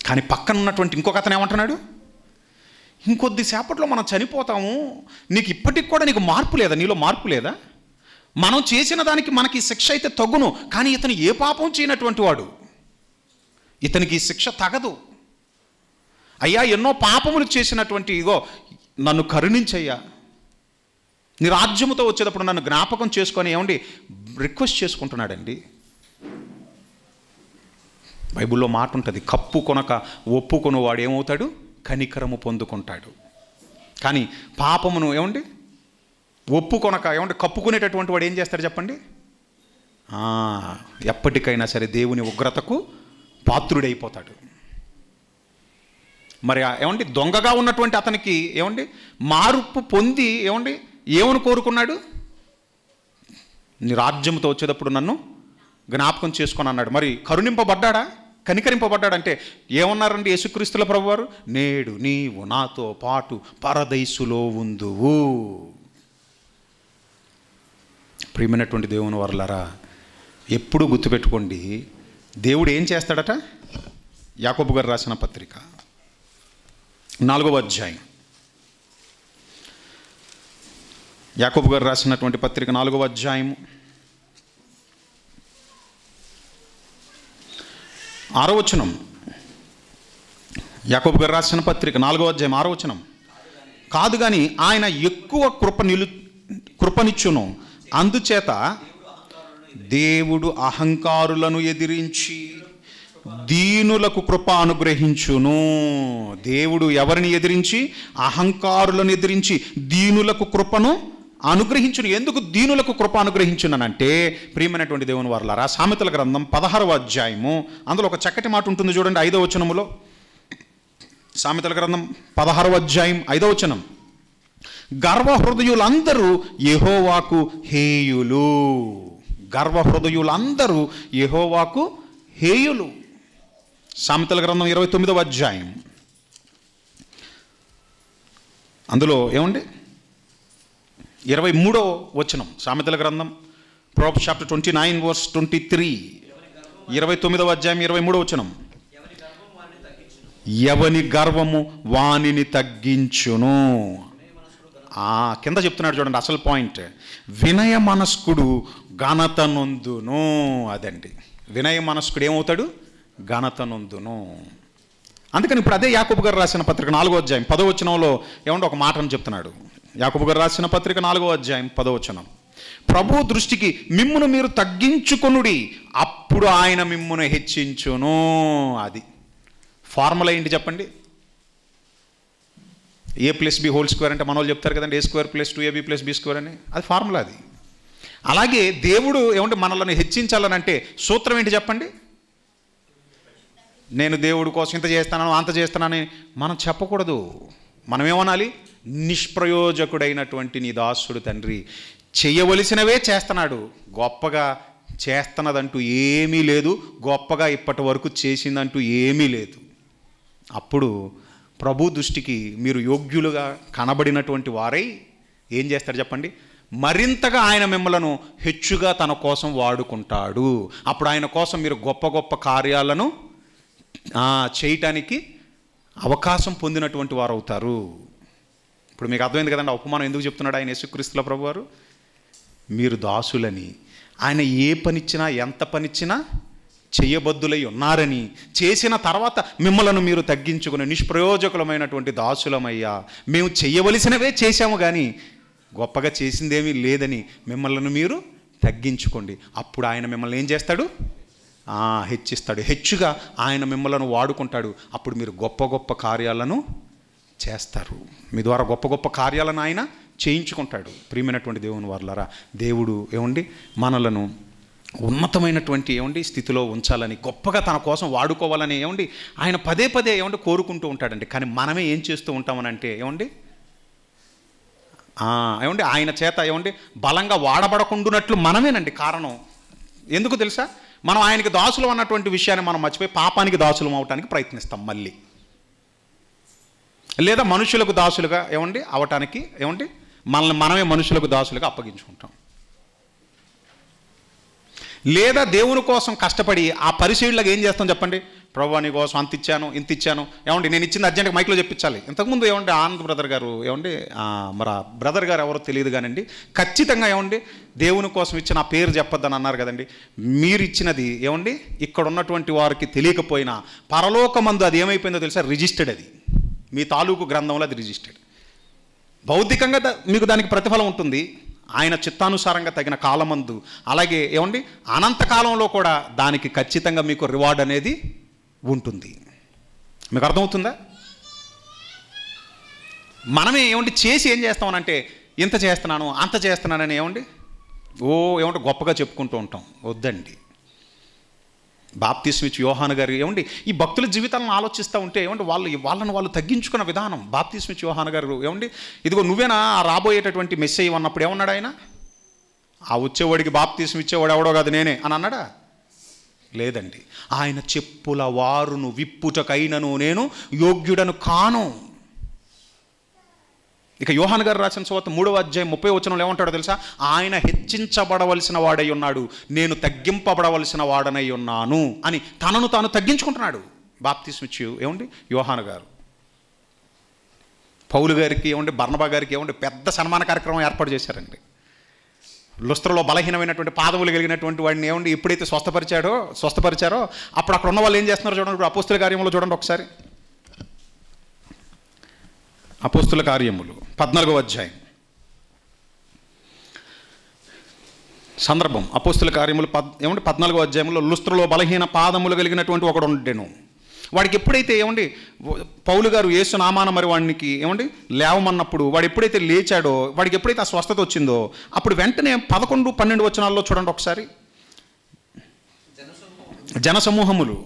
Speaker 1: కానీ పక్కన ఉన్నటువంటి ఇంకొక అతను ఏమంటున్నాడు? ఇంకొద్దిసేపట్లో మనం చనిపోతాము, నీకు ఇప్పటికి కూడా నీకు మార్పు లేదా? నీలో మార్పు లేదా? మనం చేసిన దానికి మనకి శిక్ష అయితే తగ్గును, కానీ ఇతను ఏ పాపం చేయనటువంటి వాడు, ఇతనికి శిక్ష తగదు. అయ్యా ఎన్నో పాపములు చేసినటువంటి ఇగో నన్ను కరుణించయ్యా, నీ రాజ్యముతో వచ్చేటప్పుడు నన్ను జ్ఞాపకం చేసుకొని రిక్వెస్ట్ చేసుకుంటున్నాడండి. బైబిల్లో మాట ఉంటుంది, కప్పు కొనక ఒప్పుకొను వాడు ఏమవుతాడు? కనికరము పొందుకుంటాడు. కానీ పాపమును ఒప్పుకొనక కప్పుకునేటటువంటి వాడు ఏం చేస్తాడు చెప్పండి? ఎప్పటికైనా సరే దేవుని ఉగ్రతకు పాత్రుడైపోతాడు. మరి దొంగగా ఉన్నటువంటి అతనికి మార్పు పొంది ఏమని కోరుకున్నాడు? నీ రాజ్యంతో వచ్చేటప్పుడు నన్ను జ్ఞాపకం చేసుకొని అన్నాడు. మరి కరుణింపబడ్డాడా? కనికరింపబడ్డాడంటే ఏమన్నారండి యేసుక్రీస్తుల ప్రభువారు? నేడు నీవు నాతో పాటు పరదైసులో ఉందువు. ప్రియమైనటువంటి దేవుని వర్లారా, ఎప్పుడు గుర్తుపెట్టుకోండి, దేవుడు ఏం చేస్తాడట? యాకోబు గారు రాసిన పత్రిక 4వ అధ్యాయం, యాకోబు గారు రాసినటువంటి పత్రిక 4వ అధ్యాయము 6వ వచనం. యాకోబు గారు రాసిన పత్రిక 4వ అధ్యాయం 6వ వచనం. కాదు కానీ ఆయన ఎక్కువ కృపనిచ్చును, అందుచేత దేవుడు అహంకారులను ఎదిరించి దీనులకు కృప అనుగ్రహించును. దేవుడు ఎవరిని ఎదిరించి? అహంకారులను ఎదిరించి దీనులకు కృపను అనుగ్రహించును. ఎందుకు దీనులకు కృప అనుగ్రహించునంటే, ప్రియమైనటువంటి దేవుని వారలారా, సామెతల గ్రంథం 16వ అధ్యాయము, అందులో ఒక చక్కటి మాట ఉంటుంది చూడండి, 5వ వచనములో. సామెతల గ్రంథం 16వ అధ్యాయం 5వ వచనం. గర్వహృదయులందరూ యెహోవాకు హేయులు. గర్వహృదయులందరూ యెహోవాకు హేయులు. సామెతల గ్రంథం 29వ అధ్యాయం, అందులో 23వ వచనం. సామెతల గ్రంథం Proverbs chapter 29 verse 23, 29వ అధ్యాయం 23వ వచనం. ఎవని గర్వము వానిని తగ్గించును. కింద చెప్తున్నాడు చూడండి అసలు పాయింట్. వినయ మనస్కుడు ఘనత నొందును. అదండి, వినయ మనస్కుడు ఏమవుతాడు? ఘనత నొందును. అందుకని ఇప్పుడు అదే యాకోబు గారు రాసిన పత్రిక 4వ అధ్యాయం 10వ వచనంలో ఒక మాటను చెప్తున్నాడు. యాకోబు గారు రాసిన పత్రిక 4వ అధ్యాయం 10వ వచనం. ప్రభు దృష్టికి మిమ్మును మీరు తగ్గించుకొనుడి, అప్పుడు ఆయన మిమ్మును హెచ్చించును. అది ఫార్ములా ఏంటి చెప్పండి? A+B² అంటే మన వాళ్ళు చెప్తారు కదండి, A² + 2AB + B² అని. అది ఫార్ములా అది. అలాగే దేవుడు మనల్ని హెచ్చించాలనంటే సూత్రం ఏంటి చెప్పండి? నేను దేవుడి కోసం ఇంత చేస్తాను అంత చేస్తానని మనం చెప్పకూడదు. మనం ఏమనాలి? నిష్ప్రయోజకుడైనటువంటి నీ దాసుడు తండ్రి చేయవలసినవే చేస్తున్నాడు, గొప్పగా చేస్తున్నదంటూ ఏమీ లేదు, గొప్పగా ఇప్పటి వరకు చేసిందంటూ ఏమీ లేదు. అప్పుడు ప్రభు దృష్టికి మీరు యోగ్యులుగా కనబడినటువంటి వారై ఏం చేస్తాడు చెప్పండి? మరింతగా ఆయన మిమ్మలను హెచ్చుగా తన కోసం వాడుకుంటాడు. అప్పుడు ఆయన కోసం మీరు గొప్ప గొప్ప కార్యాలను చేయటానికి అవకాశం పొందినటువంటి వారు అవుతారు. ఇప్పుడు మీకు అర్థమైంది కదండి ఉపమానం ఎందుకు చెప్తున్నాడు ఆయన యేసుక్రీస్తుల ప్రభువారు? మీరు దాసులని, ఆయన ఏ పనిచ్చినా ఎంత పనిచ్చినా చెయ్యబద్దులై ఉన్నారని, చేసిన తర్వాత మిమ్మలను మీరు తగ్గించుకుని నిష్ప్రయోజకులమైనటువంటి దాసులమయ్యా, మేము చెయ్యవలసినవే చేశాము కానీ గొప్పగా చేసిందేమీ లేదని మిమ్మల్ని మీరు తగ్గించుకోండి. అప్పుడు ఆయన మిమ్మల్ని ఏం చేస్తాడు? హెచ్చిస్తాడు. హెచ్చుగా ఆయన మిమ్మల్ని వాడుకుంటాడు. అప్పుడు మీరు గొప్ప గొప్ప కార్యాలను చేస్తారు. మీ ద్వారా గొప్ప గొప్ప కార్యాలను ఆయన చేయించుకుంటాడు. ప్రియమైనటువంటి దేవుని వారలారా, దేవుడు మనలను ఉన్నతమైనటువంటి స్థితిలో ఉంచాలని, గొప్పగా తన కోసం వాడుకోవాలని ఆయన పదే పదే కోరుకుంటూ ఉంటాడండి. కానీ మనమే ఏం చేస్తూ ఉంటామనంటే ఆయన చేత బలంగా వాడబడకుండానట్లు మనమేనండి కారణం. ఎందుకు తెలుసా? మనం ఆయనకి దాసులు అన్నటువంటి విషయాన్ని మనం మర్చిపోయి పాపానికి దాసులం అవటానికి ప్రయత్నిస్తాం మళ్ళీ, లేదా మనుషులకు దాసులుగా అవటానికి మనమే మనుషులకు దాసులుగా అప్పగించుకుంటాం. లేదా దేవుని కోసం కష్టపడి ఆ పరిశీలనగా ఏం చేస్తాం చెప్పండి? ప్రభువా నీ కోసం అంత ఇచ్చాను, ఇంత ఇచ్చాను, నేను ఇచ్చింది అర్జెంట్గా మైక్లో చెప్పించాలి. ఇంతకుముందు ఆనంద్ బ్రదర్ గారు మరి ఆ బ్రదర్ గారు ఎవరో తెలియదు కానండి, ఖచ్చితంగా దేవుని కోసం ఇచ్చిన ఆ పేరు చెప్పొద్దని అన్నారు కదండి. మీరు ఇచ్చినది ఇక్కడ ఉన్నటువంటి వారికి తెలియకపోయినా పరలోకమందు అది ఏమైపోయిందో తెలుసా? రిజిస్టర్డ్. అది మీ తాలూకు గ్రంథంలో అది రిజిస్టర్డ్. భౌతికంగా మీకు దానికి ప్రతిఫలం ఉంటుంది ఆయన చిత్తానుసారంగా తగిన కాలమందు. అలాగే అనంతకాలంలో కూడా దానికి ఖచ్చితంగా మీకు రివార్డ్ అనేది ఉంటుంది. మీకు అర్థమవుతుందా? మనమే చేసి ఏం చేస్తామనంటే ఇంత చేస్తున్నాను అంత చేస్తున్నానని గొప్పగా చెప్పుకుంటూ ఉంటాం. వద్దండి. బాప్తిస్మ ఇచ్చి యోహాను గారు ఈ భక్తుల జీవితాలను ఆలోచిస్తూ ఉంటే వాళ్ళను తగ్గించుకున్న విధానం. బాప్తిస్మ ఇచ్చి యోహాను గారు ఇదిగో నువ్వేనా రాబోయేటటువంటి మెస్సయ్య అన్నప్పుడు ఏమన్నాడు ఆయన? ఆ వచ్చేవాడికి బాప్తిస్మ ఇచ్చేవాడు ఎవడో కాదు నేనే అని అన్నాడా? లేదండి. ఆయన చెప్పుల వారును విప్పుటకైనను నేను యోగ్యుడను కాను. ఇక యోహాను గారు రాసిన సువార్త 3వ అధ్యాయం 30వ వచనంలో ఏమంటాడో తెలుసా? ఆయన హెచ్చించబడవలసిన వాడై ఉన్నాడు, నేను తగ్గింపబడవలసిన వాడనై ఉన్నాను అని తనను తాను తగ్గించుకుంటున్నాడు బాప్తిస్మ ఇచ్చి యోహాను గారు. పౌలు గారికి బర్నబా గారికి పెద్ద సన్మాన కార్యక్రమం ఏర్పాటు చేశారండి. లుస్త్రలో బలహీనమైనటువంటి పాదములు కలిగినటువంటి వాడిని ఎప్పుడైతే స్వస్థపరిచారో అప్పుడు అక్కడ ఉన్న వాళ్ళు ఏం చేస్తున్నారో చూడండి. ఇప్పుడు అపోస్తుల కార్యములో చూడండి ఒకసారి. అపోస్తుల కార్యములు 14వ అధ్యాయం సందర్భం. అపోస్తుల కార్యములు 14వ అధ్యాయంలో లుస్త్రలో బలహీన పాదములు కలిగినటువంటి ఒకడు ఉండెను. వాడికి ఎప్పుడైతే పౌలు గారు యేసు నామాన మరి వాడికి లేవమన్నప్పుడు వాడు ఎప్పుడైతే లేచాడో, వాడికి ఎప్పుడైతే ఆ స్వస్థత వచ్చిందో అప్పుడు వెంటనే 11, 12 వచనాల్లో చూడండి ఒకసారి. జనసమూహములు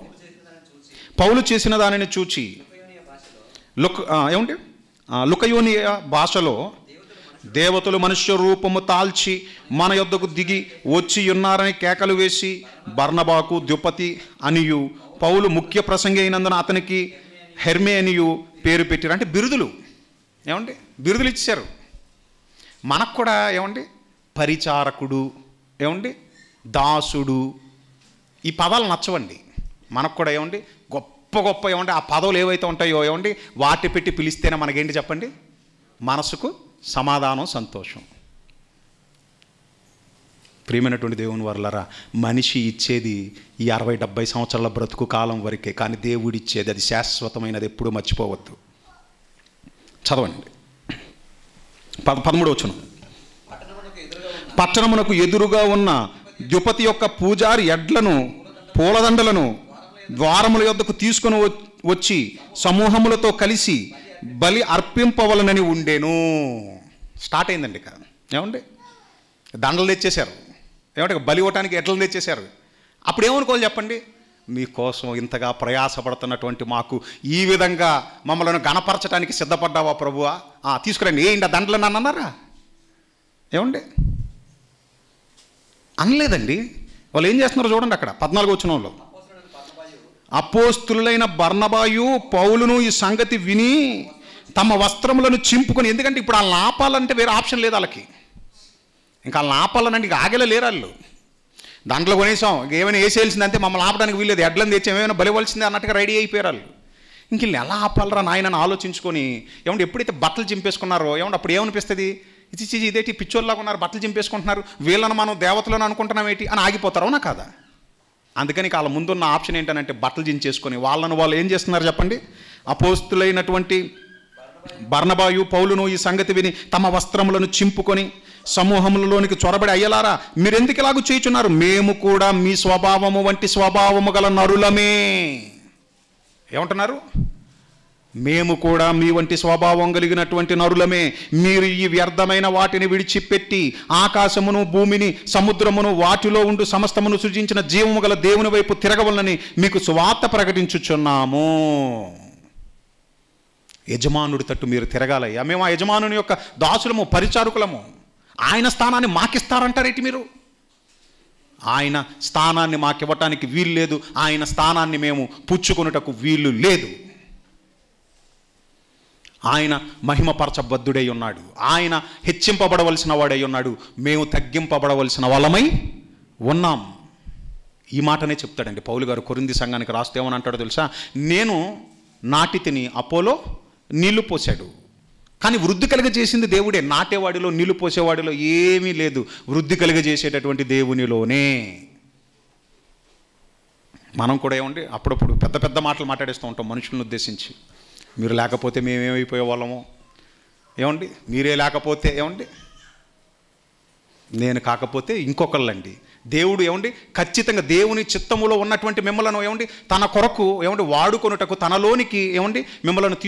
Speaker 1: పౌలు చేసిన దానిని చూచి లుకయోనియ భాషలో దేవతలు మనుష్య రూపము తాల్చి మన యొద్దకు దిగి వచ్చి ఉన్నారని కేకలు వేసి బర్నబాకు ద్యుపతి అనియు పౌలు ముఖ్య ప్రసంగి అయినందున అతనికి హెర్మే అనియు పేరు పెట్టారు. అంటే బిరుదులు బిరుదులు ఇచ్చారు. మనకు కూడా పరిచారకుడు దాసుడు ఈ పదాలు నచ్చవండి. మనకు కూడా గొప్ప గొప్ప ఆ పదవులు ఏవైతే ఉంటాయో వాటి పెట్టి పిలిస్తేనే మనకేంటి చెప్పండి? మనసుకు సమాధానం, సంతోషం. ప్రియమైనటువంటి దేవుని వర్లరా, మనిషి ఇచ్చేది ఈ 60-70 సంవత్సరాల బ్రతుకు కాలం వరకే, కానీ దేవుడు ఇచ్చేది అది శాశ్వతమైనది, ఎప్పుడూ మర్చిపోవద్దు. చదవండి 13వ వచనం. పట్టణమునకు ఎదురుగా ఉన్న ద్యుపతి యొక్క పూజారి ఎడ్లను పూలదండలను ద్వారముల యొద్దకు తీసుకొని వచ్చి సమూహములతో కలిసి బలి అర్పింపవలనని ఉండేను. స్టార్ట్ అయిందండి ఇక. దండలు తెచ్చేశారు. బలి ఇవ్వటానికి ఎడ్లను తెచ్చేశారు. అప్పుడు ఏమనుకోవాలి చెప్పండి? మీకోసం ఇంతగా ప్రయాసపడుతున్నటువంటి మాకు ఈ విధంగా మమ్మల్ని గణపరచడానికి సిద్ధపడ్డావా ప్రభువా? తీసుకురండి. ఏంటి ఆ దండలు నన్ను అన్నారా? అనలేదండి. వాళ్ళు ఏం చేస్తున్నారో చూడండి అక్కడ 14వ వచనంలో. అపోస్తులైన బర్నబాయు పౌలును ఈ సంగతి విని తమ వస్త్రములను చింపుకొని, ఎందుకంటే ఇప్పుడు వాళ్ళని ఆపాలంటే వేరే ఆప్షన్ లేదు వాళ్ళకి. ఇంకా వాళ్ళని ఆపాలనంటే ఇక ఆగేలా లేరు వాళ్ళు. దాంట్లో కొనేసాం, ఏమైనా వేసేయాల్సిందంటే మమ్మల్ని ఆపడానికి వీల్లేదు, ఎడ్లను తెచ్చి ఏమైనా బలివలసిందే అన్నట్టుగా రెడీ అయిపోయారు వాళ్ళు. ఇంక వీళ్ళు ఎలా ఆపాలరా నాయనని ఆలోచించుకొని ఏమంటే ఎప్పుడైతే బట్టలు చింపేసుకున్నారో ఏమంటే అప్పుడు ఏమనిపిస్తుంది, ఇదేంటి పిచ్చోళ్ళలాగా ఉన్నారు, బట్టలు చింపేసుకుంటున్నారు, వీళ్ళని మనం దేవతలను అనుకుంటున్నాం ఏంటి అని ఆగిపోతారు. అవునా కాదా? అందుకని వాళ్ళ ముందున్న ఆప్షన్ ఏంటనంటే బట్టలు చించేసుకొని వాళ్ళను వాళ్ళు ఏం చేస్తున్నారు చెప్పండి? అపోస్తులైనటువంటి బర్నబాయు పౌలును ఈ సంగతి విని తమ వస్త్రములను చింపుకొని సమూహములలోనికి చొరబడి, అయ్యలారా మీరెందుకు ఇలాగూ చేయుచున్నారు? మేము కూడా మీ స్వభావము వంటి స్వభావము గల నరులమే. ఏమంటున్నారు? మేము కూడా మీ వంటి స్వభావం కలిగినటువంటి నరులమే. మీరు ఈ వ్యర్థమైన వాటిని విడిచిపెట్టి ఆకాశమును భూమిని సముద్రమును వాటిలో ఉండు సమస్తమును సృజించిన జీవము గల దేవుని వైపు తిరగవలనని మీకు సువార్త ప్రకటించుచున్నాము. యజమానుడి తట్టు మీరు తిరగాలయ్యా. మేము ఆ యజమానుని యొక్క దాసులము, పరిచారకులము. ఆయన స్థానాన్ని మాకిస్తారంటారేంటి మీరు? ఆయన స్థానాన్ని మాకివ్వటానికి వీలు లేదు. ఆయన స్థానాన్ని మేము పుచ్చుకొనుటకు వీలు లేదు. ఆయన మహిమపరచబద్ధుడై ఉన్నాడు. ఆయన హెచ్చింపబడవలసిన వాడై ఉన్నాడు. మేము తగ్గింపబడవలసిన వాళ్ళమై ఉన్నాం. ఈ మాటనే చెప్తాడండి పౌలు గారు కొరింథీ సంఘానికి రాస్తే. ఏమని అంటాడో తెలుసా? నేను నాటి తిని, అపోలో నీళ్లు పోసాడు, కానీ వృద్ధి కలుగజేసింది దేవుడే. నాటేవాడిలో నీళ్లు పోసేవాడిలో ఏమీ లేదు, వృద్ధి కలుగజేసేటటువంటి దేవునిలోనే. మనం కూడా ఏమండి అప్పుడప్పుడు పెద్ద పెద్ద మాటలు మాట్లాడేస్తూ ఉంటాం మనుషులను ఉద్దేశించి. మీరు లేకపోతే మేమేమైపోయే వాళ్ళము, ఏమండి మీరే లేకపోతే, ఏమండి నేను కాకపోతే ఇంకొకళ్ళండి. దేవుడు ఏమండి ఖచ్చితంగా దేవుని చిత్తములో ఉన్నటువంటి మిమ్మలను ఏమండి తన కొరకు ఏమండి వాడుకొనుటకు, తనలోనికి ఏమండి మిమ్మల్ని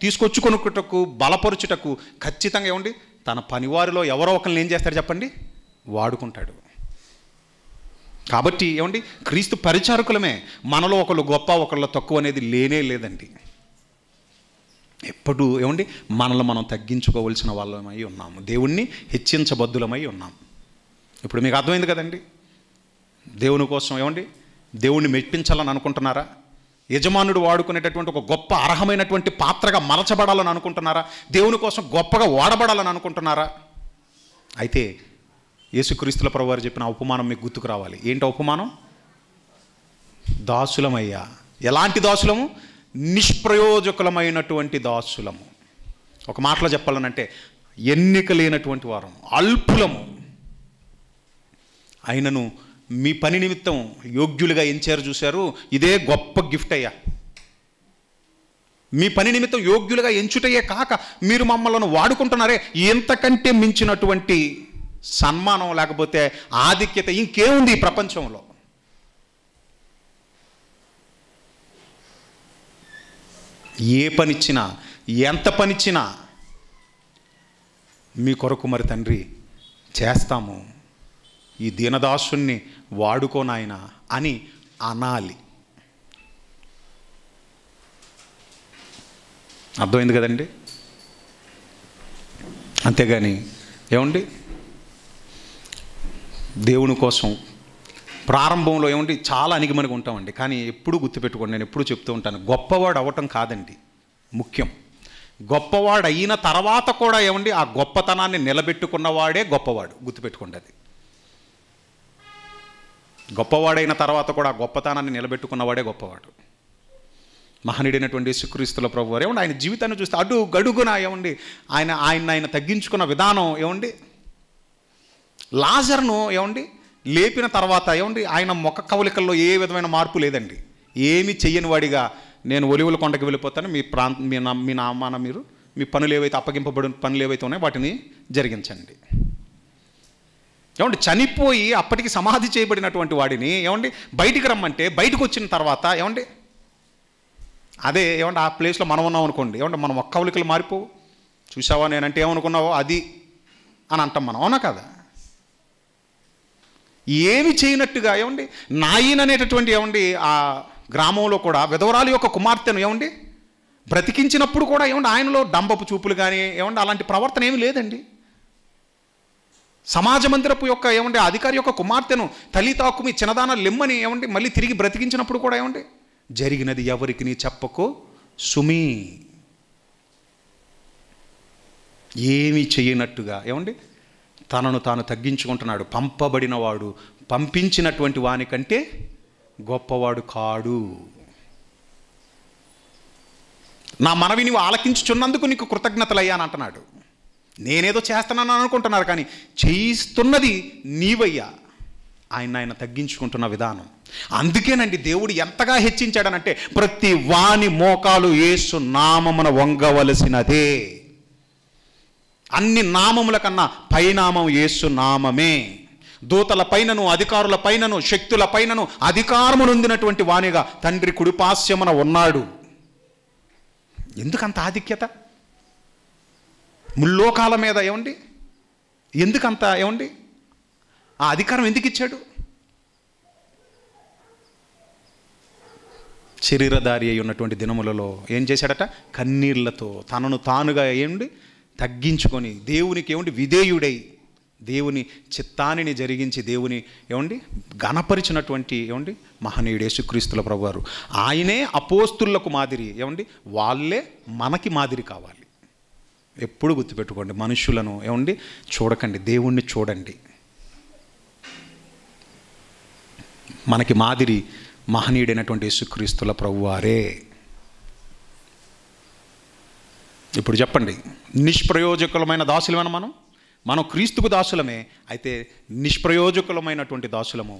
Speaker 1: తీసుకొచ్చుకొనుటకు, బలపరుచుటకు ఖచ్చితంగా ఏమండి తన పనివారిలో ఎవరో ఒకరిని ఏం చేస్తాడు చెప్పండి? వాడుకుంటాడు. కాబట్టి ఏమండి క్రీస్తు పరిచారకులమే. మనలో ఒకళ్ళు గొప్ప, ఒకళ్ళు తక్కువ అనేది లేనే లేదండి. ఎప్పుడు ఏమండి మనల్ని మనం తగ్గించుకోవలసిన వాళ్ళమై ఉన్నాము, దేవుణ్ణి హెచ్చించబద్ధులమై ఉన్నాం. ఇప్పుడు మీకు అర్థమైంది కదండి? దేవుని కోసం ఏమండి దేవుణ్ణి మెప్పించాలని అనుకుంటున్నారా? యజమానుడు వాడుకునేటటువంటి ఒక గొప్ప అర్హమైనటువంటి పాత్రగా మలచబడాలని అనుకుంటున్నారా? దేవుని కోసం గొప్పగా వాడబడాలని అనుకుంటున్నారా? అయితే యేసుక్రీస్తుల ప్రభువారు చెప్పిన ఉపమానం మీకు గుర్తుకు రావాలి. ఏంటి ఉపమానం? దాసులమయ్యా. ఎలాంటి దాసులము? నిష్ప్రయోజకులమైనటువంటి దాసులము. ఒక మాటలో చెప్పాలనంటే ఎన్నిక లేనటువంటి వారం, అల్పులము. అయినను మీ పని నిమిత్తం యోగ్యులుగా ఎంచారు. చూశారు, ఇదే గొప్ప గిఫ్ట్ అయ్యా. మీ పని నిమిత్తం యోగ్యులుగా ఎంచుటయే కాక మీరు మమ్మల్ని వాడుకుంటున్నారే, ఎంతకంటే మించినటువంటి సన్మానం లేకపోతే ఆధిక్యత ఇంకేముంది ఈ ప్రపంచంలో? ఏ పనిచ్చినా, ఎంత పనిచ్చినా మీ కొరకు మరి తండ్రి చేస్తాము, ఈ దీనదాసుని వాడుకోనాయన అని అనాలి. అర్థమైంది కదండి? అంతేగాని ఏమండి దేవుని కోసం ప్రారంభంలో ఏమండి చాలా అణిగిమణిగి ఉంటామండి. కానీ ఎప్పుడు గుర్తుపెట్టుకోండి, నేను ఎప్పుడు చెప్తూ ఉంటాను, గొప్పవాడు అవ్వటం కాదండి ముఖ్యం. గొప్పవాడు అయిన తర్వాత కూడా ఏమండి ఆ గొప్పతనాన్ని నిలబెట్టుకున్నవాడే గొప్పవాడు. గుర్తుపెట్టుకోండి, అది గొప్పవాడైన తర్వాత కూడా ఆ గొప్పతనాన్ని నిలబెట్టుకున్నవాడే గొప్పవాడు. మహనీయుడైనటువంటి యేసుక్రీస్తుల ప్రభువారు ఏమండి ఆయన జీవితాన్ని చూస్తే అడుగడుగున ఏమండి ఆయన తగ్గించుకున్న విధానం ఏమండి. లాజర్ను ఏమండి లేపిన తర్వాత ఏమండి ఆయన ముఖ కవలికల్లో ఏ విధమైన మార్పు లేదండి. ఏమి చెయ్యని వాడిగా నేను ఒలివల కొండకి వెళ్ళిపోతాను, మీ నామాన మీరు మీ పనులు ఏవైతే అప్పగింపబడిన పనులు ఏవైతే ఉన్నాయో వాటిని జరిగించండి. ఏమండి చనిపోయి అప్పటికి సమాధి చేయబడినటువంటి వాడిని ఏమండి బయటికి రమ్మంటే బయటకు వచ్చిన తర్వాత ఏమండి అదే ఏమంటే ఆ ప్లేస్లో మనం ఉన్నాం అనుకోండి, ఏమంటే మనం ఒక్క కవలికలు మారిపోవు. చూసావా నేనంటే ఏమనుకున్నావో అది అని అంటాం మనం, అవునా కదా? ఏమి చేయనట్టుగా ఏమండి నాయన్ అనేటటువంటి ఏమండి ఆ గ్రామంలో కూడా విధవరాలు యొక్క కుమార్తెను ఏమండి బ్రతికించినప్పుడు కూడా ఏమండి ఆయనలో డంబపు చూపులు కానీ ఏమండి అలాంటి ప్రవర్తన ఏమీ లేదండి. సమాజ మందిరపు యొక్క ఏమండి అధికారి యొక్క కుమార్తెను తల్లితాకుమి చిన్నదాన లెమ్మని ఏమండి మళ్ళీ తిరిగి బ్రతికించినప్పుడు కూడా ఏమండి జరిగినది ఎవరికి నీ చెప్పకు సుమి. ఏమీ చేయనట్టుగా ఏమండి తనను తాను తగ్గించుకుంటున్నాడు. పంపబడిన వాడు పంపించినటువంటి వాని కంటే గొప్పవాడు కాడు. నా మనవి నీవు ఆలకించుచున్నందుకు నీకు కృతజ్ఞతలయ్యాను అంటున్నాడు. నేనేదో చేస్తున్నాను అనుకుంటున్నారు, కానీ చేయిస్తున్నది నీవయ్యా. ఆయన తగ్గించుకుంటున్న విధానం. అందుకేనండి దేవుడు ఎంతగా హెచ్చించాడనంటే ప్రతి వాని మోకాలు యేసు నామమున వంగవలసినదే. అన్ని నామముల కన్నా పైనామం యేసు నామమే. దూతల పైనను అధికారుల పైనను శక్తుల పైనను అధికారము నొందినటువంటి వానిగా తండ్రి కుడిపాస్యమున ఉన్నాడు. ఎందుకంత ఆధిక్యత? ముల్లోకాల మీద ఏమండి ఎందుకంత ఏమండి ఆ అధికారం ఎందుకు ఇచ్చాడు? శరీరధారి అయి ఉన్నటువంటి దినములలో ఏం చేశాడట? కన్నీళ్లతో తనను తానుగా ఏమండి తగ్గించుకొని దేవునికి ఏమండి విధేయుడై దేవుని చిత్తాన్ని జరిగించి దేవుని ఏమండి ఘనపరిచినటువంటి ఏమండి మహనీయుడు యేసుక్రీస్తుల ప్రభువారు. ఆయనే అపోస్తులకు మాదిరి. ఏమండి వాళ్ళే మనకి మాదిరి కావాలి. ఎప్పుడు గుర్తుపెట్టుకోండి, మనుషులను ఏమండి చూడకండి, దేవుణ్ణి చూడండి. మనకి మాదిరి మహనీయుడైనటువంటి యేసుక్రీస్తుల ప్రభువారే. ఇప్పుడు చెప్పండి, నిష్ప్రయోజకులమైన దాసులమైన మనం క్రీస్తుకు దాసులమే. అయితే నిష్ప్రయోజకులమైనటువంటి దాసులము.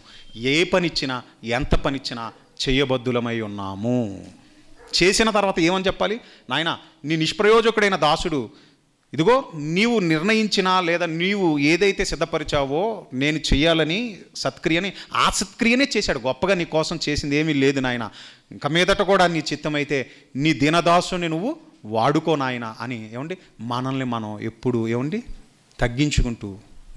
Speaker 1: ఏ పనిచ్చినా ఎంత పనిచ్చినా చేయబద్దులమై ఉన్నాము. చేసిన తర్వాత ఏమని చెప్పాలి? నాయన నీ నిష్ప్రయోజకుడైన దాసుడు, ఇదిగో నీవు నిర్ణయించినా లేదా నీవు ఏదైతే సిద్ధపరిచావో నేను చెయ్యాలని సత్క్రియని, ఆ సత్క్రియనే చేశాడు. గొప్పగా నీ కోసం చేసింది ఏమీ లేదు నాయన. ఇంక మీదట కూడా నీ చిత్తమైతే నీ దీనదాసుని నువ్వు వాడుకో నాయన అని ఏమండి మనల్ని మనం ఎప్పుడు ఏమండి తగ్గించుకుంటూ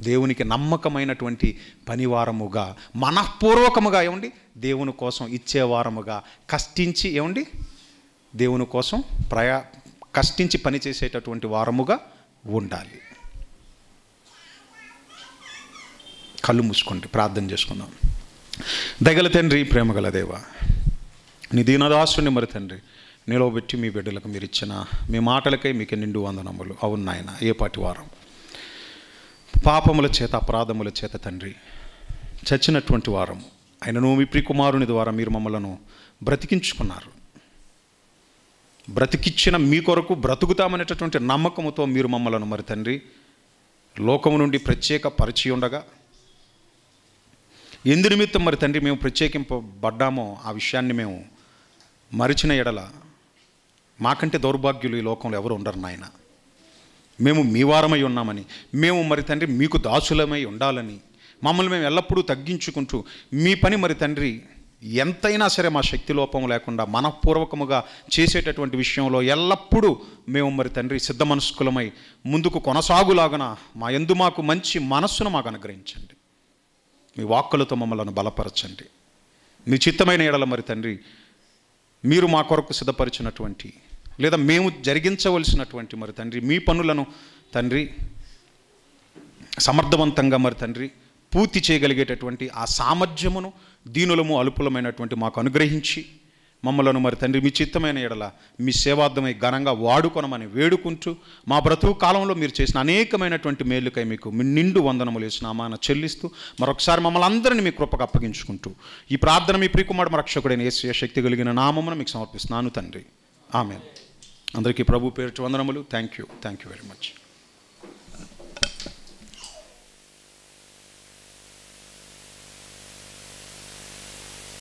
Speaker 1: దేవునికి నమ్మకమైనటువంటి పనివారముగా మనఃపూర్వకముగా ఏమండి దేవుని కోసం ఇచ్చేవారముగా కష్టించి ఏమండి దేవుని కోసం కష్టించి పనిచేసేటటువంటి వారముగా ఉండాలి. కళ్ళు మూసుకోండి, ప్రార్థన చేసుకుందాం. దయగల తండ్రి, ప్రేమగల దేవా, నీ దీనదాసుని మరి తండ్రి నిలవబెట్టి మీ బిడ్డలకు మీరు ఇచ్చిన మీ మాటలకై మీకు నిండు వందనములు. అవును నాయన, ఏ పాటి వారం పాపముల చేత అపరాధముల చేత తండ్రి చచ్చినటువంటి వారము ఆయనను మీ ప్రియకుమారుని ద్వారా మీరు మమ్మలను బ్రతికించుకున్నారు. బ్రతికిచ్చిన మీ కొరకు బ్రతుకుతామనేటటువంటి నమ్మకముతో మీరు మమ్మలను మరి తండ్రి లోకము నుండి ప్రత్యేక పరిచయం ఉండగా ఎందు నిమిత్తం మరి తండ్రి మేము ప్రత్యేకింపబడ్డామో ఆ విషయాన్ని మేము మరిచిన ఎడల మాకంటే దౌర్భాగ్యులు ఈ లోకంలో ఎవరు ఉండరు నాయన. మేము మీ వారమై ఉన్నామని, మేము మరి తండ్రి మీకు దాసులమై ఉండాలని మమ్మల్ని మేము ఎల్లప్పుడూ తగ్గించుకుంటూ మీ పని మరి తండ్రి ఎంతైనా సరే మా శక్తి లోపం లేకుండా మనఃపూర్వకముగా చేసేటటువంటి విషయంలో ఎల్లప్పుడూ మేము మరి తండ్రి సిద్ధ మనస్కులమై ముందుకు కొనసాగులాగన మా యందు మాకు మంచి మనస్సును మాకు అనుగ్రహించండి. మీ వాక్కులతో మమ్మల్ని బలపరచండి. మీ చిత్తమైన ఎడల మరి తండ్రి మీరు మా కొరకు సిద్ధపరిచినటువంటి లేదా మేము జరిగించవలసినటువంటి మరి తండ్రి మీ పనులను తండ్రి సమర్థవంతంగా మరి తండ్రి పూర్తి చేయగలిగేటటువంటి ఆ సామర్థ్యమును దీనులము అల్పులమైనటువంటి మాకు అనుగ్రహించి మమ్మలను మరి తండ్రి మీ చిత్తమైన ఎడల మీ సేవార్థమై ఘనంగా వాడుకొనమని వేడుకుంటూ మా బ్రతుకు కాలంలో మీరు చేసిన అనేకమైనటువంటి మేలుకై మీకు నిండు వందనములు వేసినామాన చెల్లిస్తూ మరొకసారి మమ్మల్ని అందరినీ మీ కృపకు అప్పగించుకుంటూ ఈ ప్రార్థన మీ ప్రియకుమారుడు రక్షకుడైన యేసయ్య శక్తి కలిగిన నామమును మీకు సమర్పిస్తున్నాను తండ్రి. ఆమేన్. అందరికీ ప్రభు పేరిట వందనములు. Thank you very much.